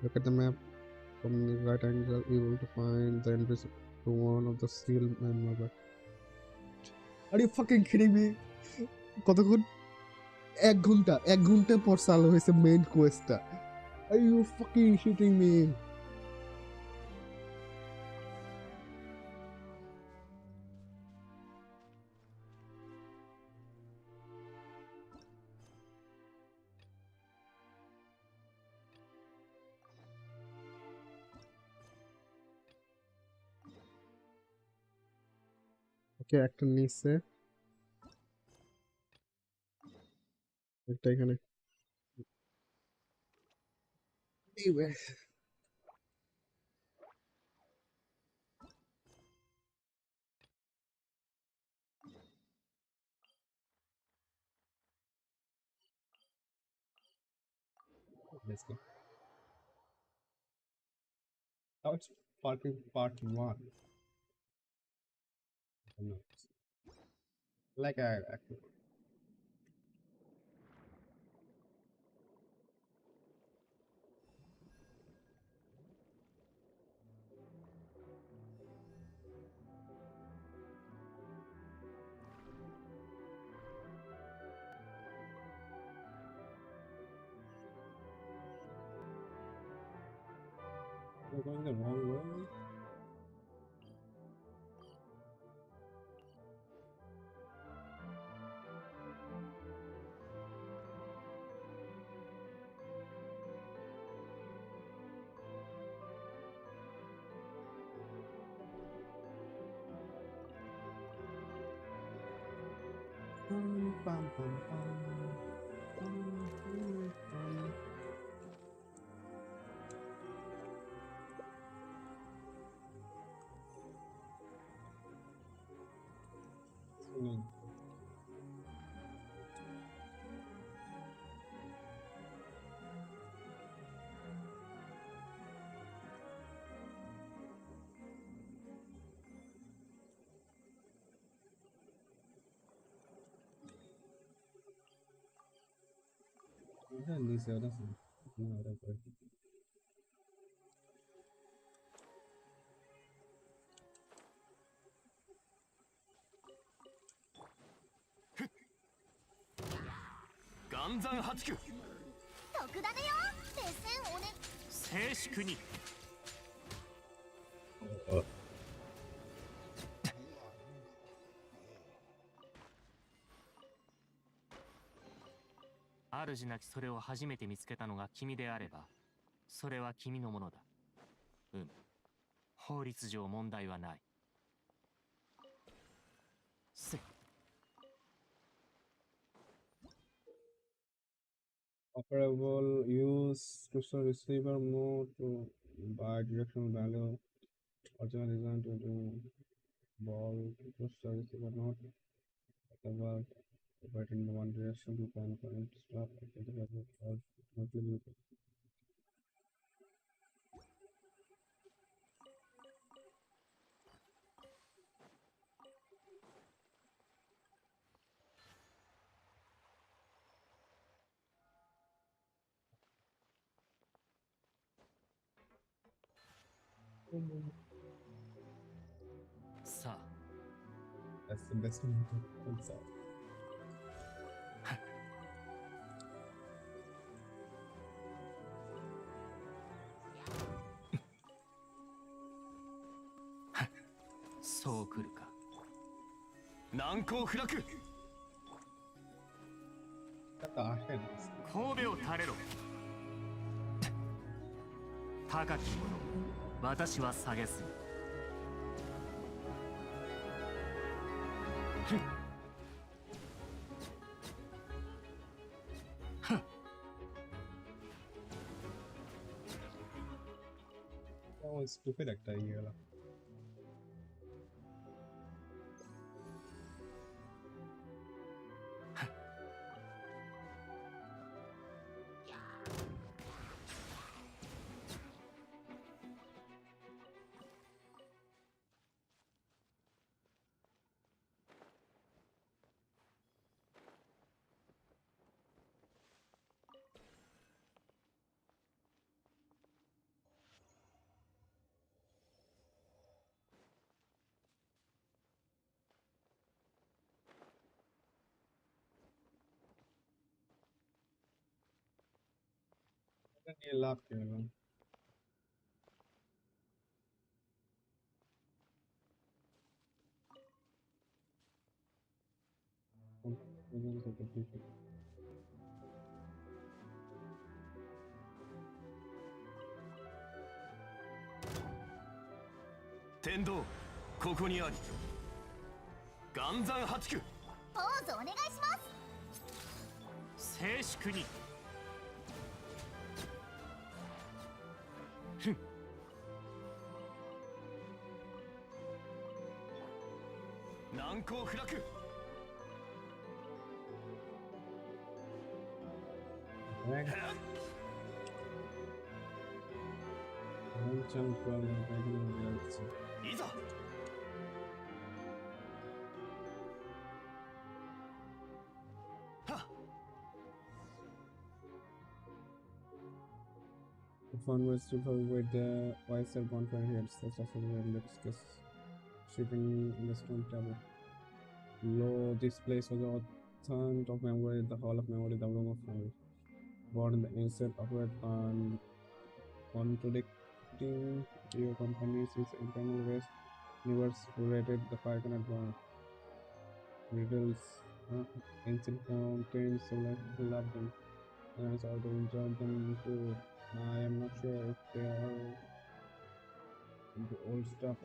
look at the map from the right angle, we will to find the entrance to one of the steel and. Are you fucking kidding me? কতক্ষণ 1 ঘন্টা পর চালু হয়েছে main কোয়েস্টটা Are you fucking shitting me? Okay একটা নিচে একটা এখানে Anyway, let's go. Now it's part one. No. Like I we're going the wrong way. Bum, bum, bum, bum, bum, bum. Hmm. Yeah, these are the same. No, that's right. 岩山八九特ダネよ目線おね静粛に主なきそれを初めて見つけたのが君であればそれは君のものだ法律上問題はないせ Operable use crystal receiver mode to by directional value. Original design to do ball crystal receiver not above but in one direction you can current stop at the level of not limited. さあ That's the best one to consult. そう来るか。難攻不落。 That's our head. 神戸を垂れろ。高き者、私は下げすぎ。 That was stupid actor here. La. 你 laugh 了吗？ 天道、ここにあり。岩山八九。ポーズお願いします静粛に。難攻不落。 いざ。 The fun was to with the wiser bonfire heads, such as we discuss shooting in the stone tower. Lo, this place was a ton of memory, the hall of memory, the room of memory. Born in the instant of it and contradicting your companies is internal race, universe rated the fire cannot burn. Riddles, ancient fountains, so let people love them. And I sort of enjoyed them too. I am not sure if they are the old stuff.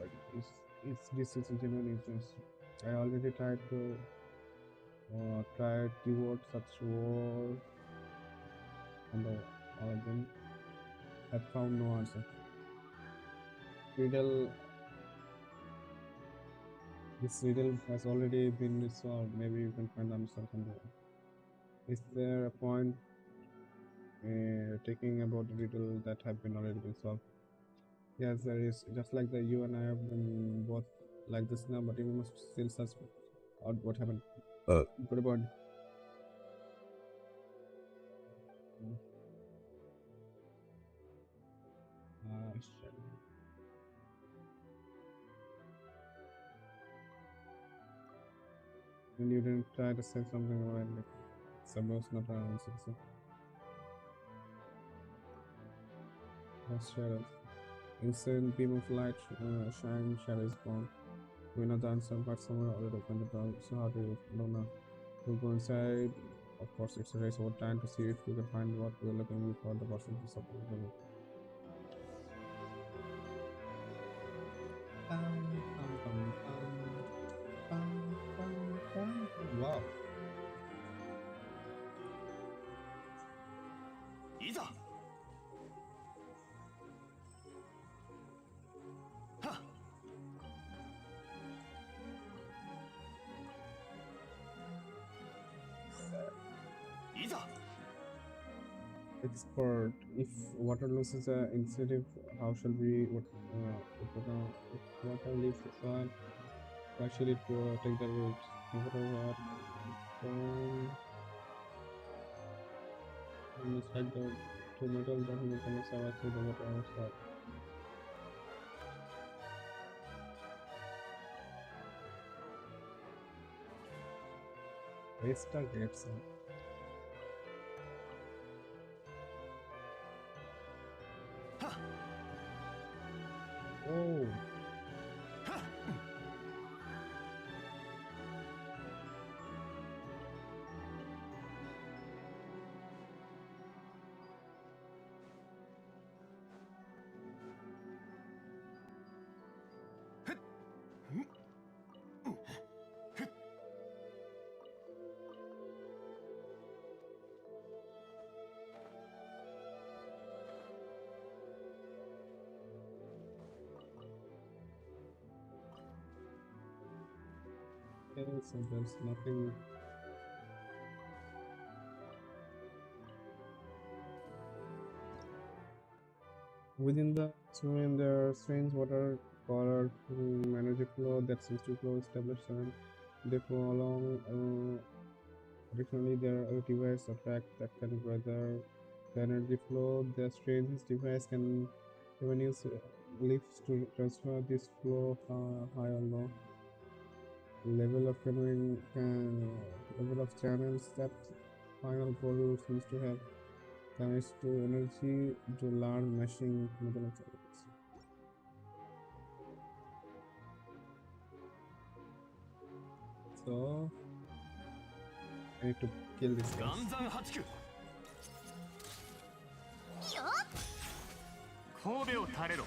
This is a genuine interest. I already tried to keyword such war and all of them. I found no answer. Riddle. This riddle has already been solved. Maybe you can find the answer somewhere. Is there a point taking about the riddle that have been already been solved? Yes, there is. Just like the you and I have been both like this now, but you must still search out what happened. Good about. Shit. When you didn't try to say something about it, like suppose not an answer. So. Shadows. Instant beam of light shine, shadows gone. We know the answer, but somewhere already opened the door. So how do you don't know? You go inside. Of course, it's a race over time to see if you can find what we're looking for. The person to support the book. Wow. いざ。はっ。 いざ。 Expert. If water loses an incentive, how shall we? If water leaves the soil, why should it take the roots? Think about what. It's like the two metal that will connect our to the water outside. Restart Gretchen. Oh, okay, so there's nothing within the swim. There are strange water colored energy flow that seems to flow established and they flow along. Additionally, there are a device effect that can weather the energy flow. The strange device can even use lifts to transfer this flow high or low. Level of canoeing level of channels that final goal seems to have damage to energy to large meshing middle channels. So I need to kill this guy. 岩山八九よ神戸を垂れろ。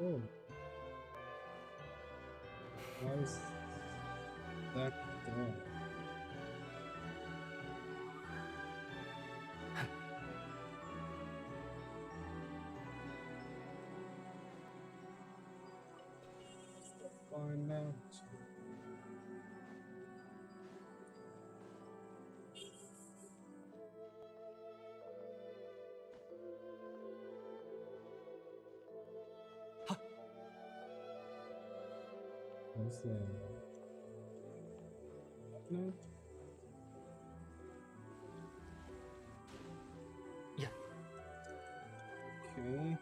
Oh, why is that there? Find out. What's that? No. いや Okay.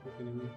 Okay, let me.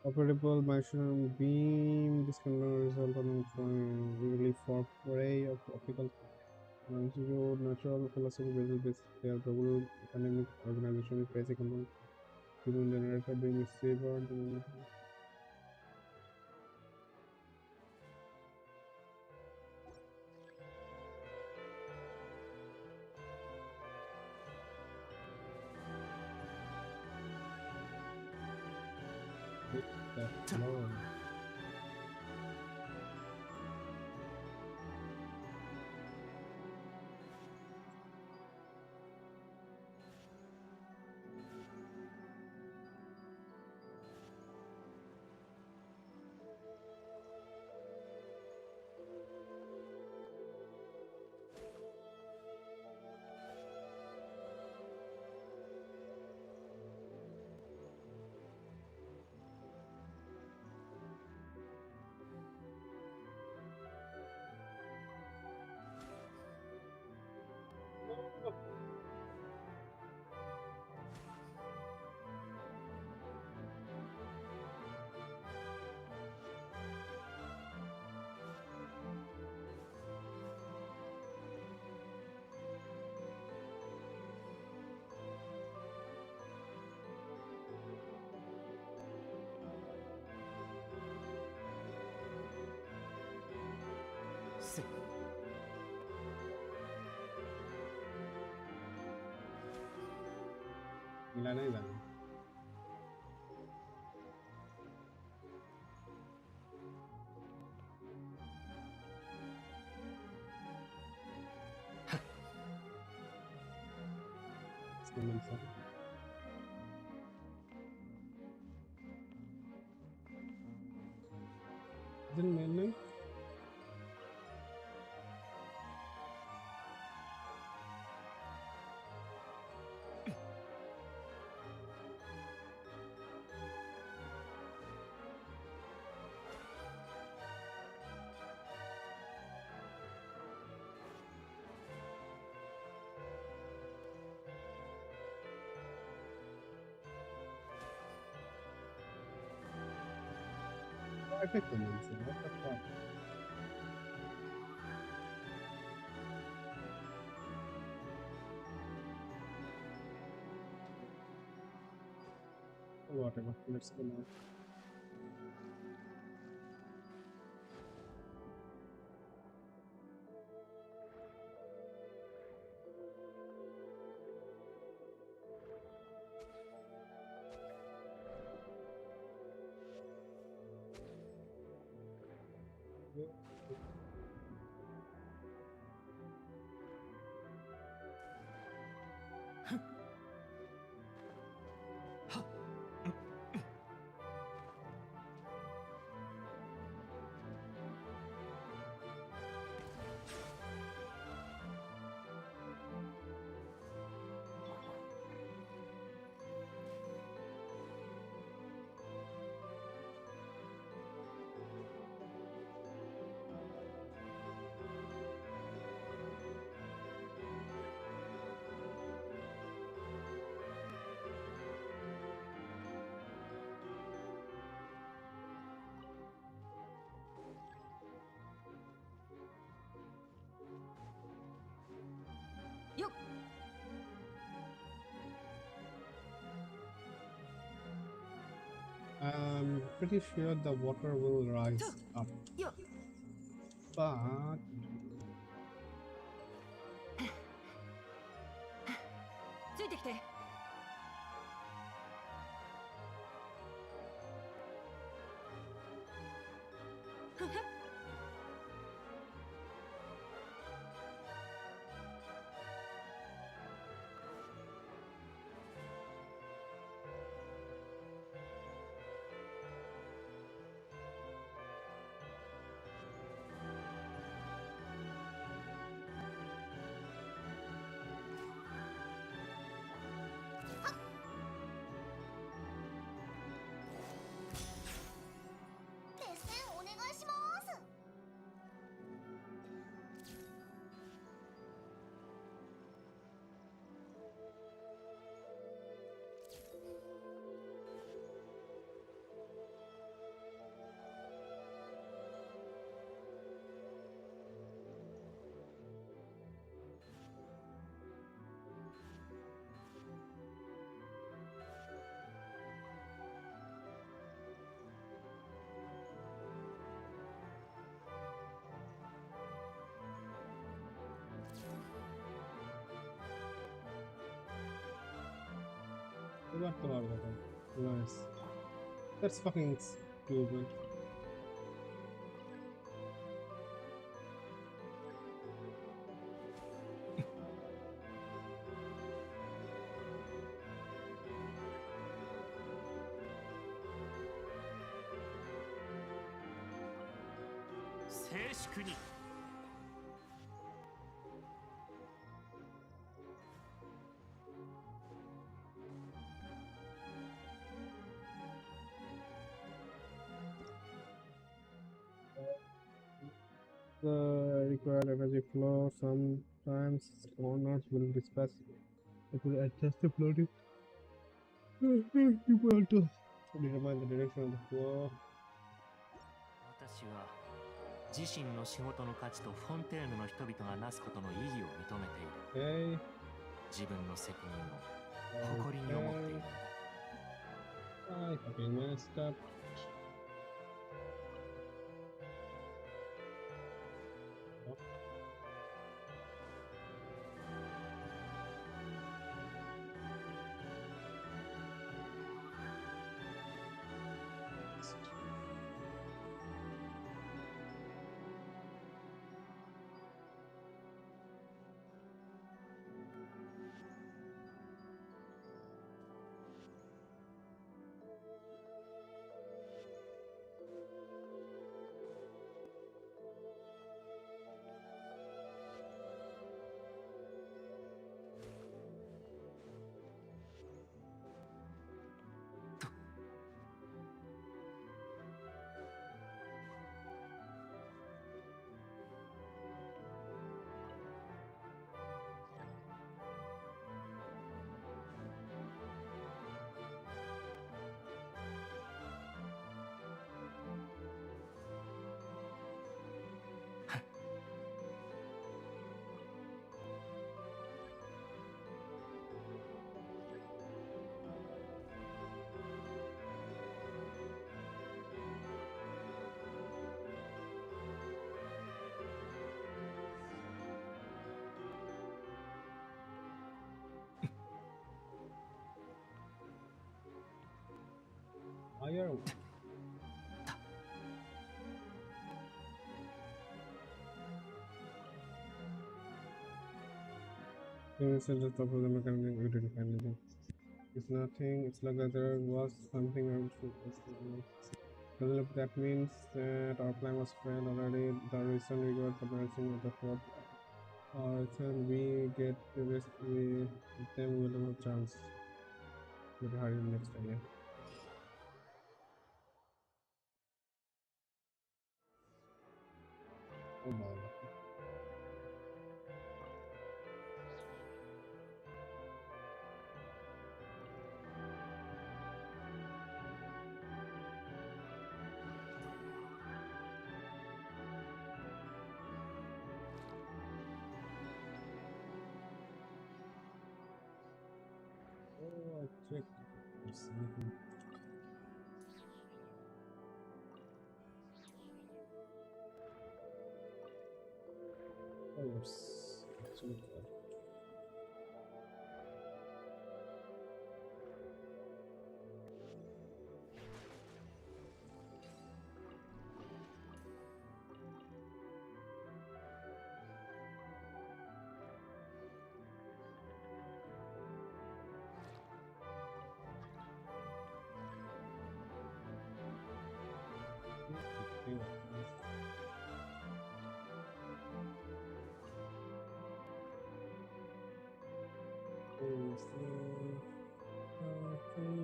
Operable mushroom beam. This can result on usually for prey of optical natural philosophy basis. Their global economic organization is basic among human generator being favored. That low. いらないだろ。ごめんなさい。Didn't mainly. I picked them in, so what the fuck? Whatever, let's go now. I'm pretty sure the water will rise up. But ついてきて。目線お願いします。 what the hell? Nice. That's fucking stupid. The required energy flow. Sometimes corners will dispatch. It will adjust the floating. Equal to determine the direction of the flow. 私は自身の仕事の価値とフォンテーヌの人々がなすことの意義を認めている。 Okay. 自分の責任を誇りに思っているのだ。 I fucking messed up. here. It's just top of the mechanic we didn't find anything. It's nothing. It's like there was something else. Well, that means that our plan was failed already. The reason we got the merging of the fourth. Reason we get the rest with them will have a chance. We'll hurry next time. Yeah. Oh, wow. Oh, I checked. It's nothing. Oh, it's actually good. Okay. Is there nothing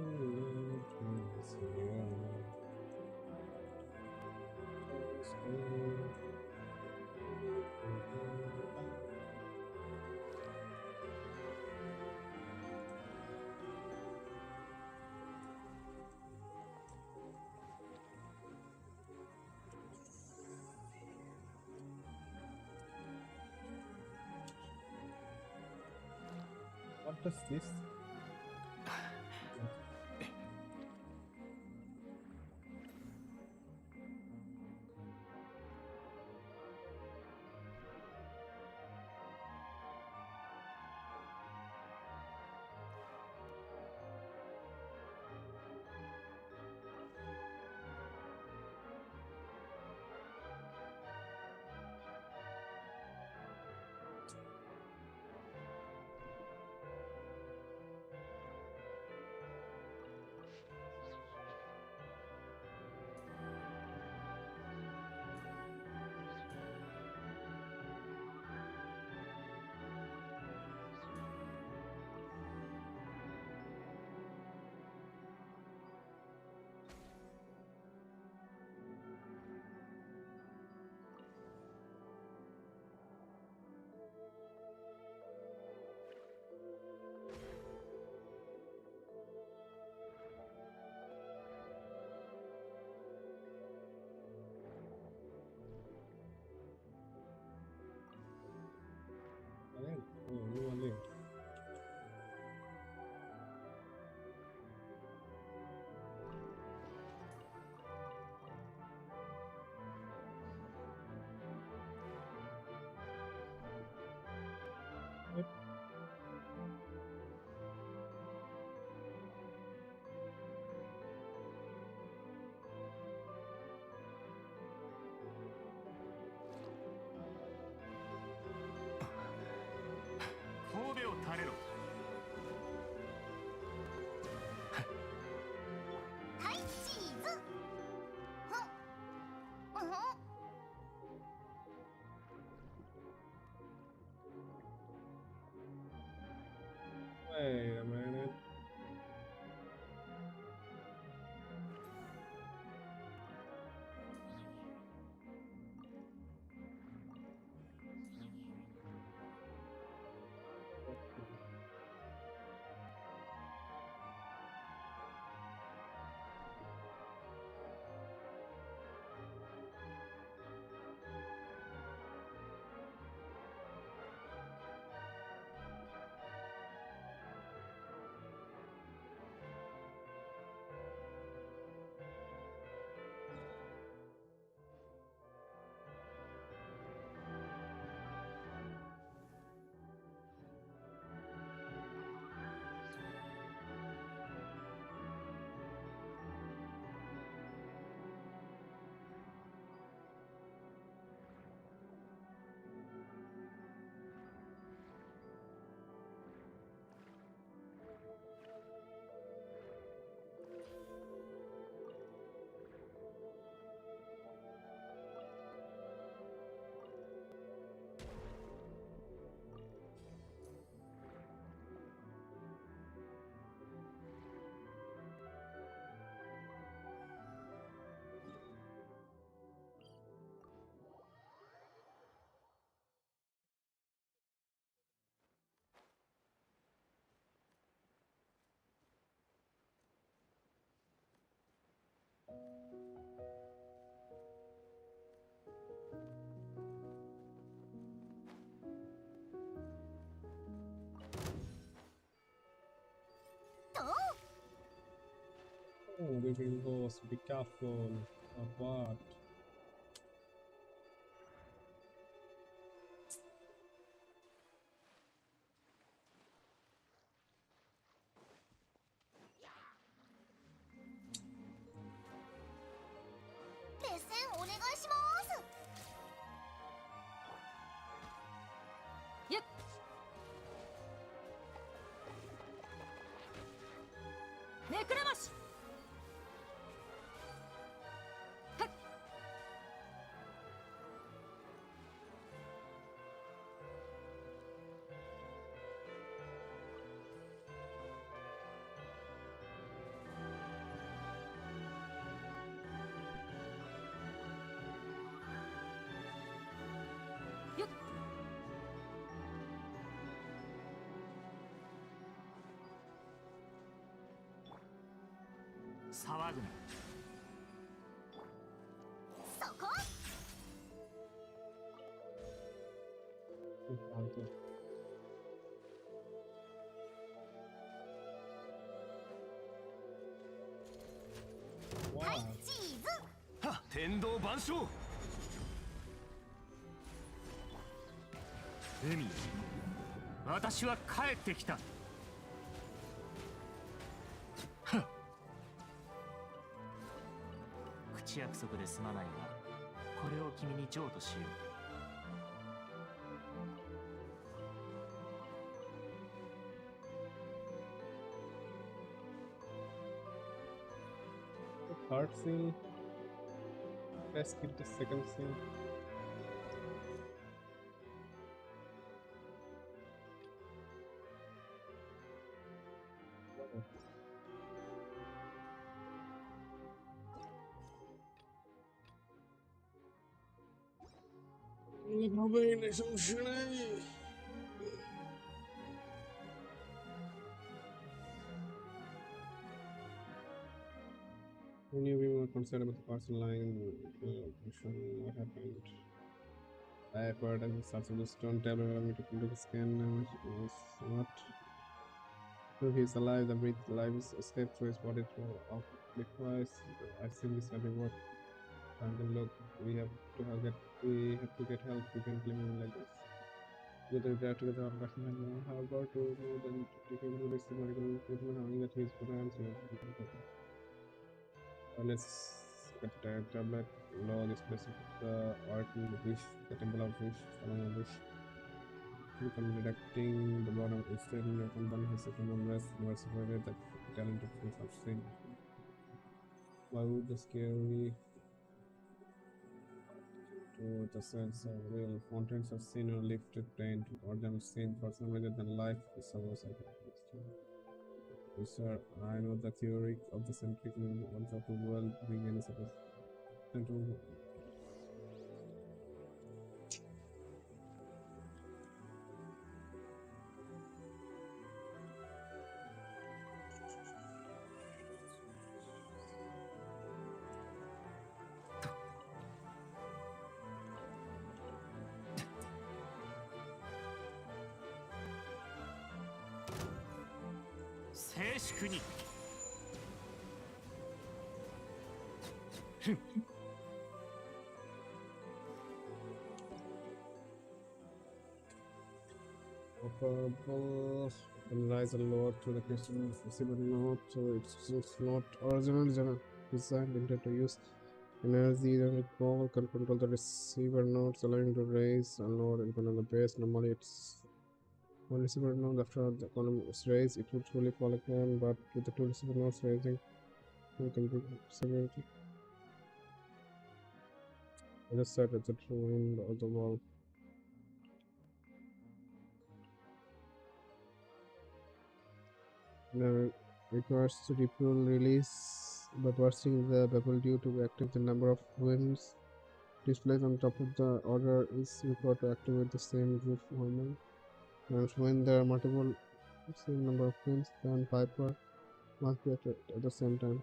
left in this world? Just go. What does this? Alright. Oh, no one left. Yep. 神戸を垂れろ。はいチーズほん Wait a minute. Oh, the green ghost, be careful. Of what? Yep. めくれまし。はっ。よっ。騒ぐな。そこ Algae. はい Wow. チーズはっ、天道万象。海よ、私は帰ってきた。はっ。口約束ですまないが、これを君に譲渡しよう。Third scene. Let's skip the second scene. When you be more concerned about the person lying mission, what happened? I prioritize the search of the stone tablet, allow me to complete the scan. What? So he's alive, the breath life is escaped through his body through liquids. I've seen this every work. And then look, we have to get help. We can't live like this. With regard to the organization, however, to know that take him to receive medical treatment, knowing that he is good and let's get the tablet. Law this place with the Oracle Wish, the Temple of Wish, Salon of Wish. You can detecting the blood of extend your company has certain numbers, never separated that talented face of sin. Why would the scary to the sense of real fountains of sin or lifted pain or them sin for some reason than life is so yes, sir, I know the theory of the centric ones of the world being any sort of central. 静粛に。Purple rise a lot to the Christian visible note, so it's not original designed intended to use energy and it power can control the receiver nodes allowing to raise and lower even on the base. Normally it's one receiver node after the column is raised it would truly fall again, but with the two receiver nodes raising you can be severity. I just said it's a true end of the wall. Now requires to refuel release, but bursting the bubble due to active the number of winds displays on top of the order is required to activate the same group hormone. And when there are multiple same number of winds, then Piper must be activated at the same time.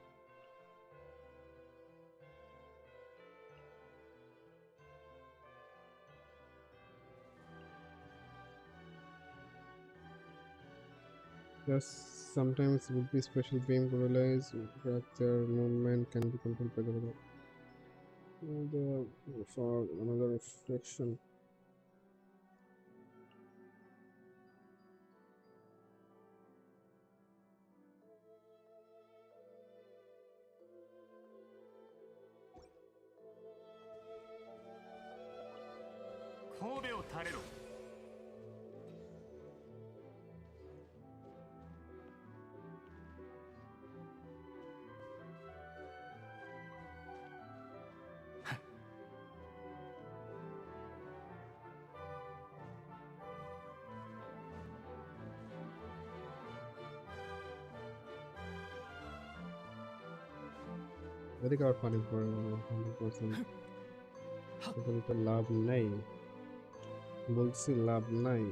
Yes. Sometimes would be special beam relays that their movement can be controlled by the weather. For another reflection. I think our fun is for 100%. এটা লাভ নাই বলছি লাভ নাই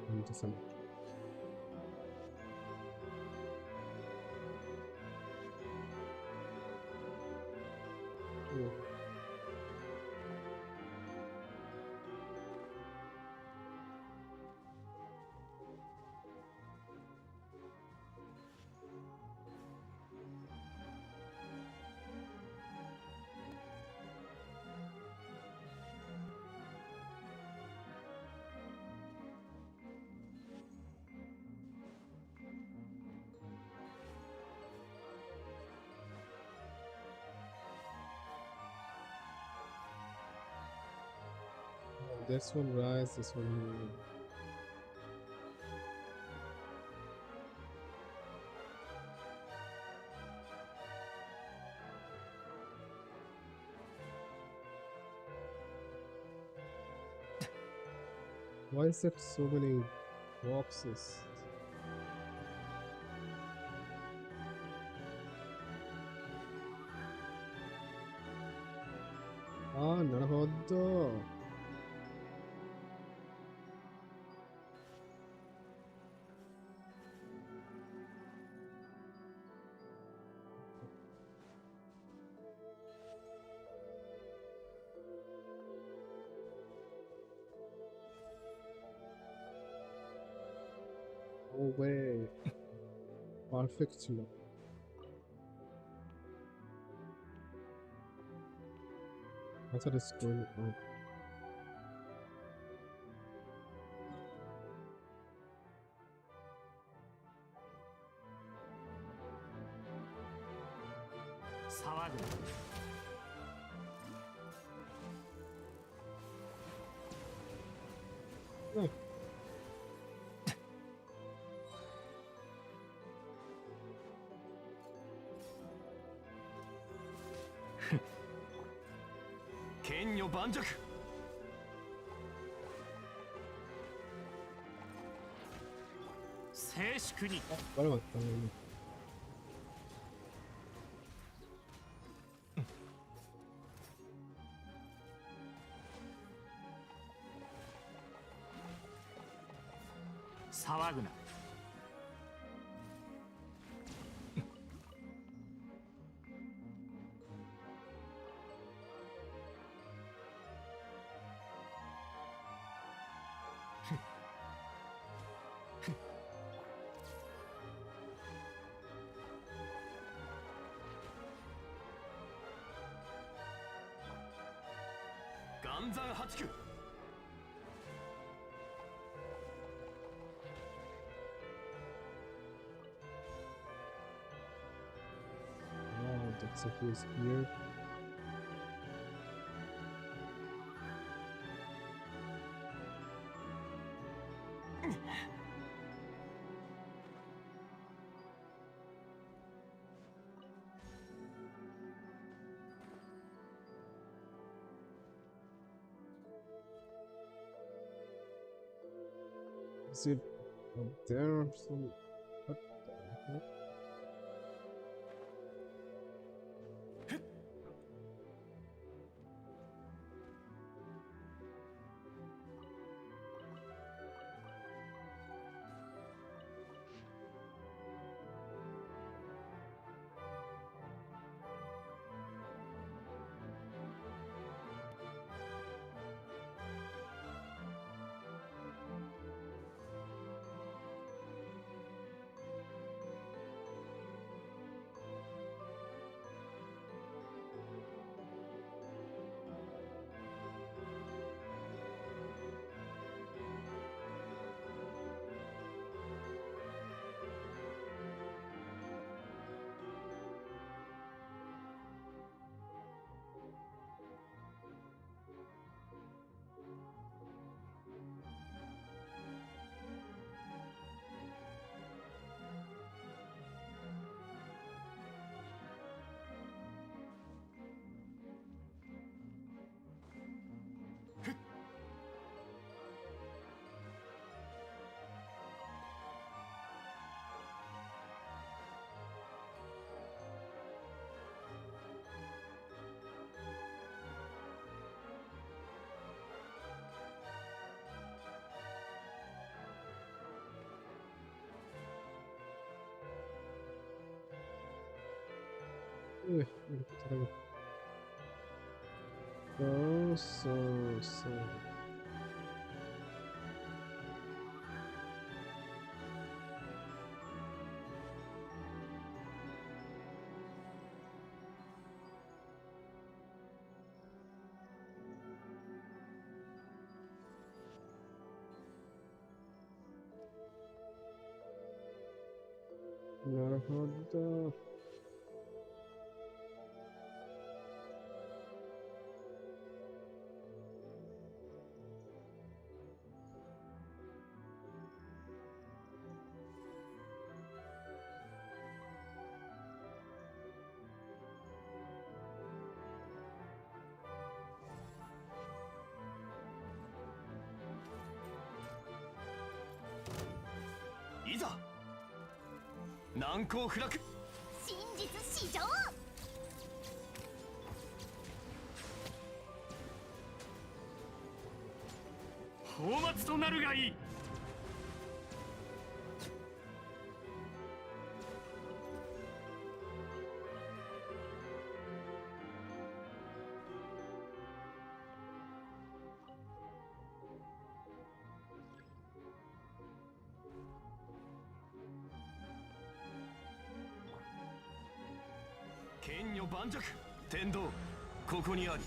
শুনতেছে না। This one rise, this one. Why is it so many boxes? Ah, なるほど。No way. Perfect ছিল। আচ্ছা, it's going on. Oh, 剣女盤石静粛に悪かったね。騒ぐな岩山八九 Wow, that's a huge spear. Is it up there or some? What the heck? Uy, mira, está aquí. So. なるほど。いざ難攻不落。真実至上。放末となるがいい。剣女盤石。天道ここにあり。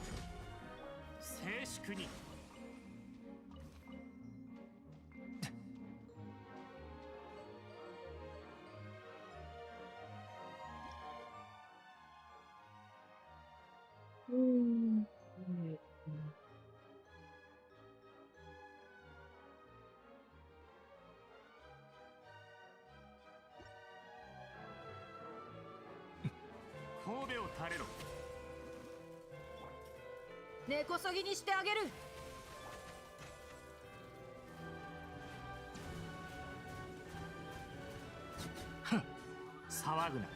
静粛に。神戸を垂れろ。根こそぎにしてあげる。騒ぐな。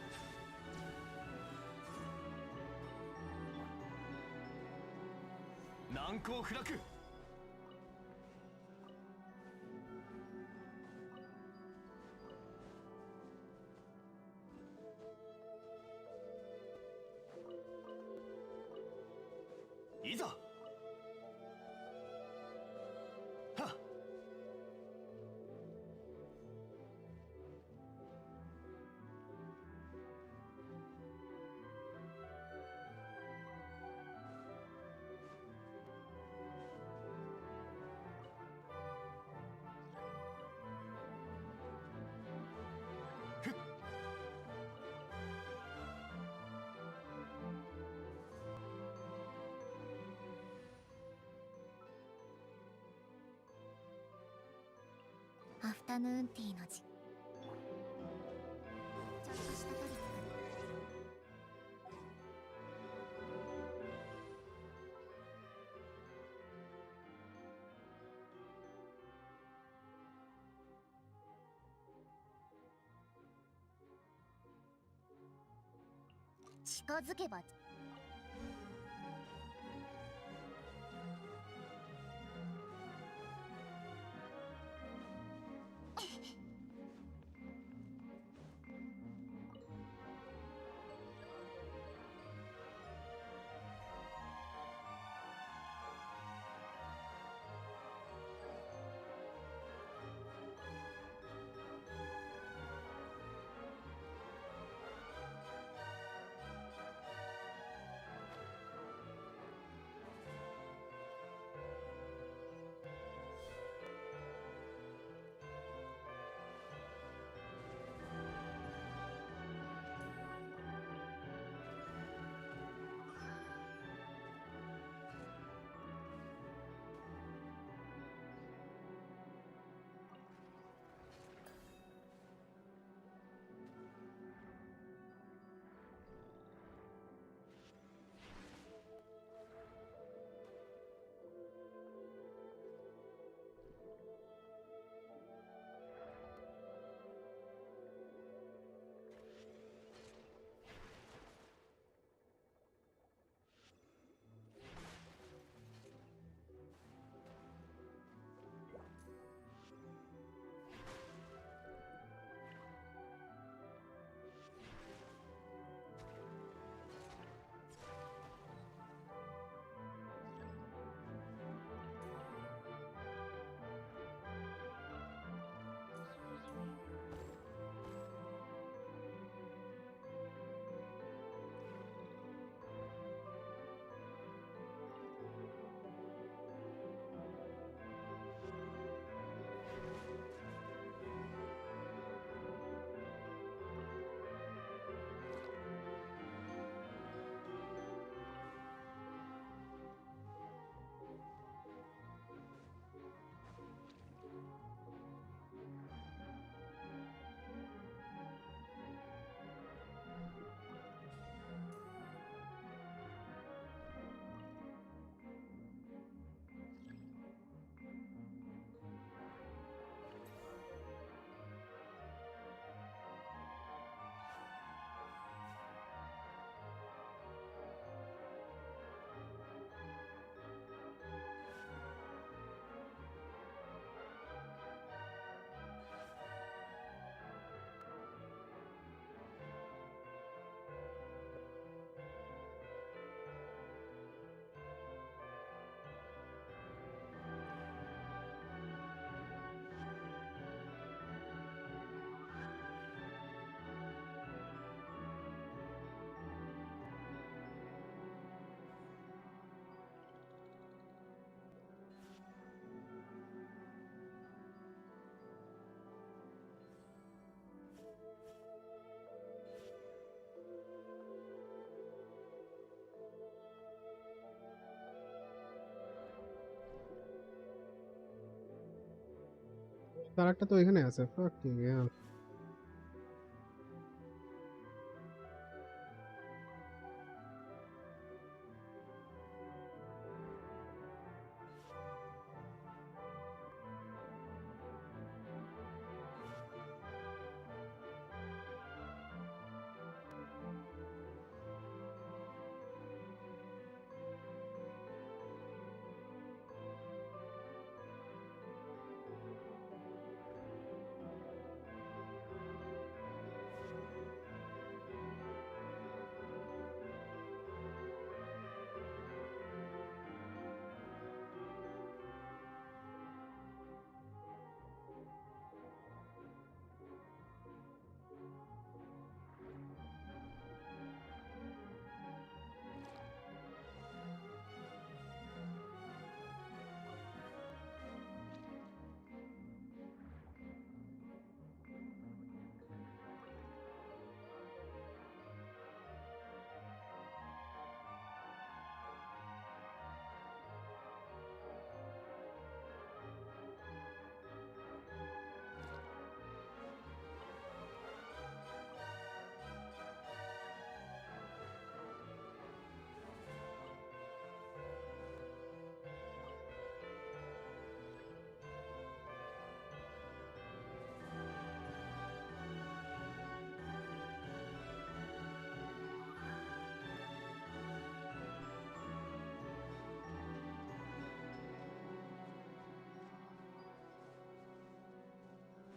難攻不落。いざ。はっ。アフタヌーンティーの時。ちょっとしたトリック。近づけば。তার একটা তো এখানে আছে fucking hell.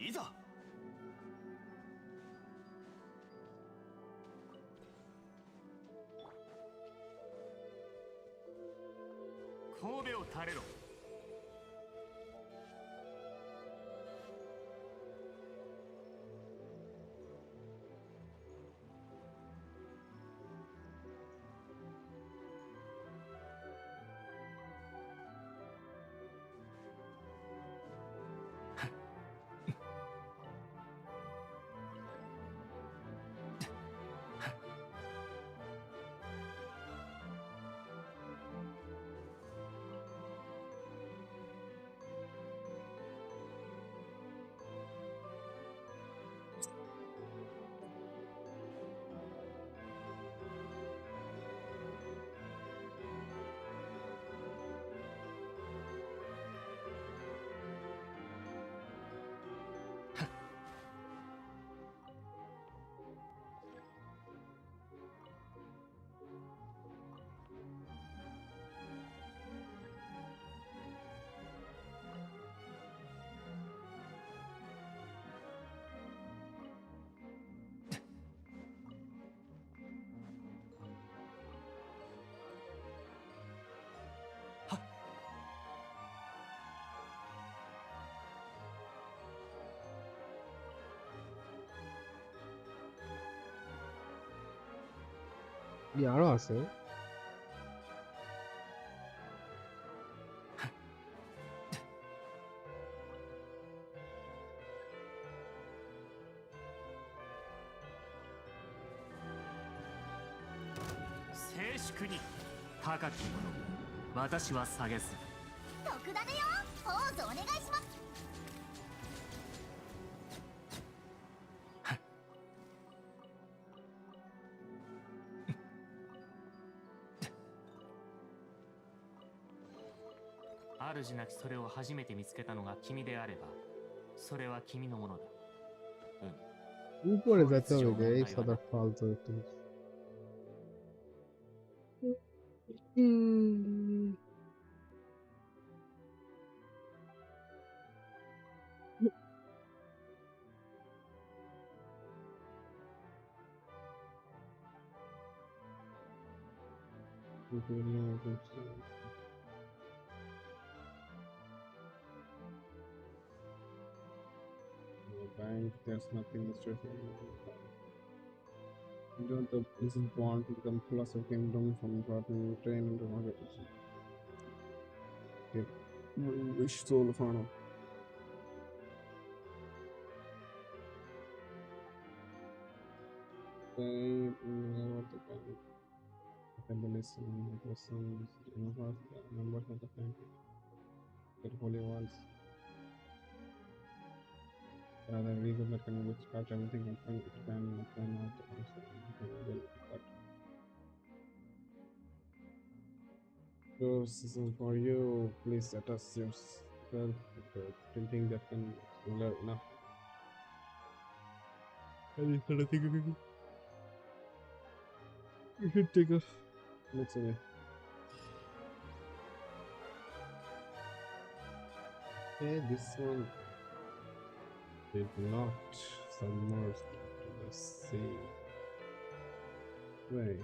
いざ。神戸を垂れろ。আরো আছে. 静粛に高き者私は下げず。特ダネよ、ポーズお願いします。主なきそれを初めて見つけたのが君であれば、それは君のものだ。উপরে যেতে হবে এই সাদা ফালতু একটু. Bank, there's nothing mysterious. Don't the this is born to become philosopher kingdom from dropping train into market. Okay. Wish soul farm. They know the bank. Members of the bank. Get holy ones. rather a reason that can withstand everything in front, it cannot also but so this is for you. Please set us yourself printing that can similar enough. Any sort of thing we should take a let's say. Okay, this one did not submerge to the sea. Wait.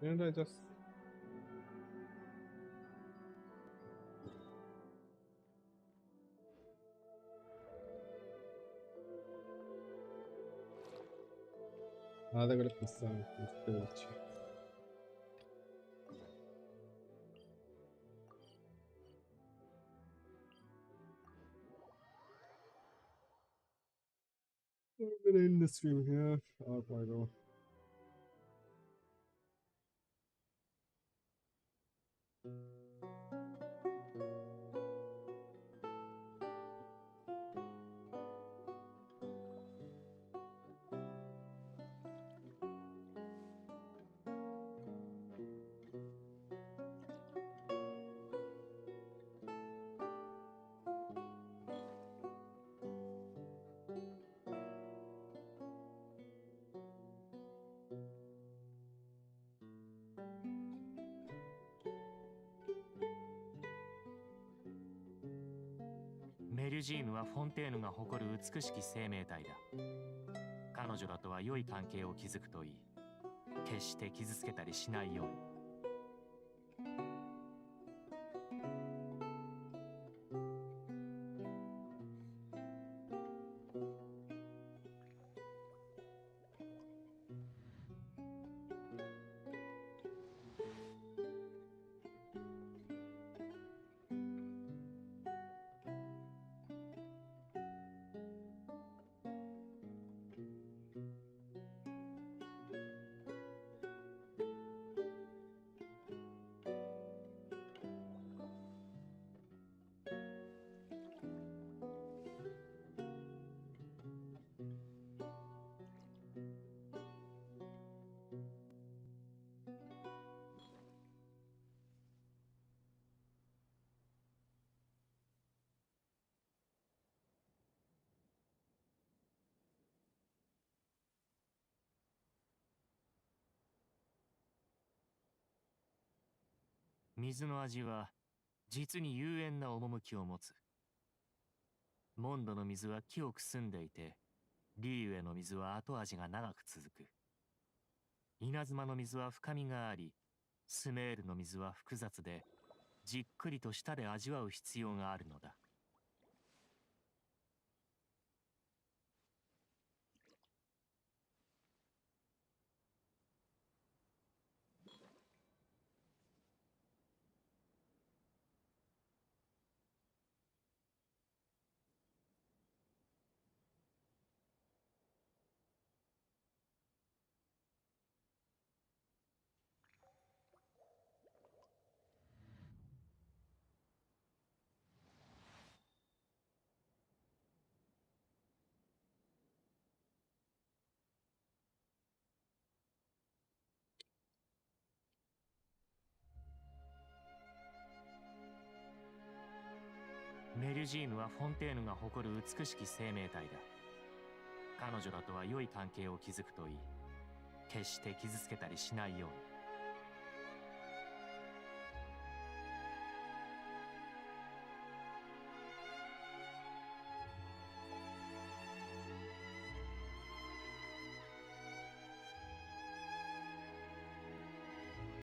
Didn't I just هذا قلت بالساعة مستويتش I'm gonna end the stream here. I'll probably go.メリュジームはフォンテーヌが誇る美しき生命体だ。彼女らとは良い関係を築くといい。決して傷つけたりしないように。水の味は実に幽怨な趣を持つ。モンドの水は清く澄んでいて、リーウェの水は後味が長く続く。稲妻の水は深みがあり、スメールの水は複雑で、じっくりと舌で味わう必要があるのだ。メリュジームはフォンテーヌが誇る美しき生命体だ。彼女らとは良い関係を築くといい。決して傷つけたりしないように。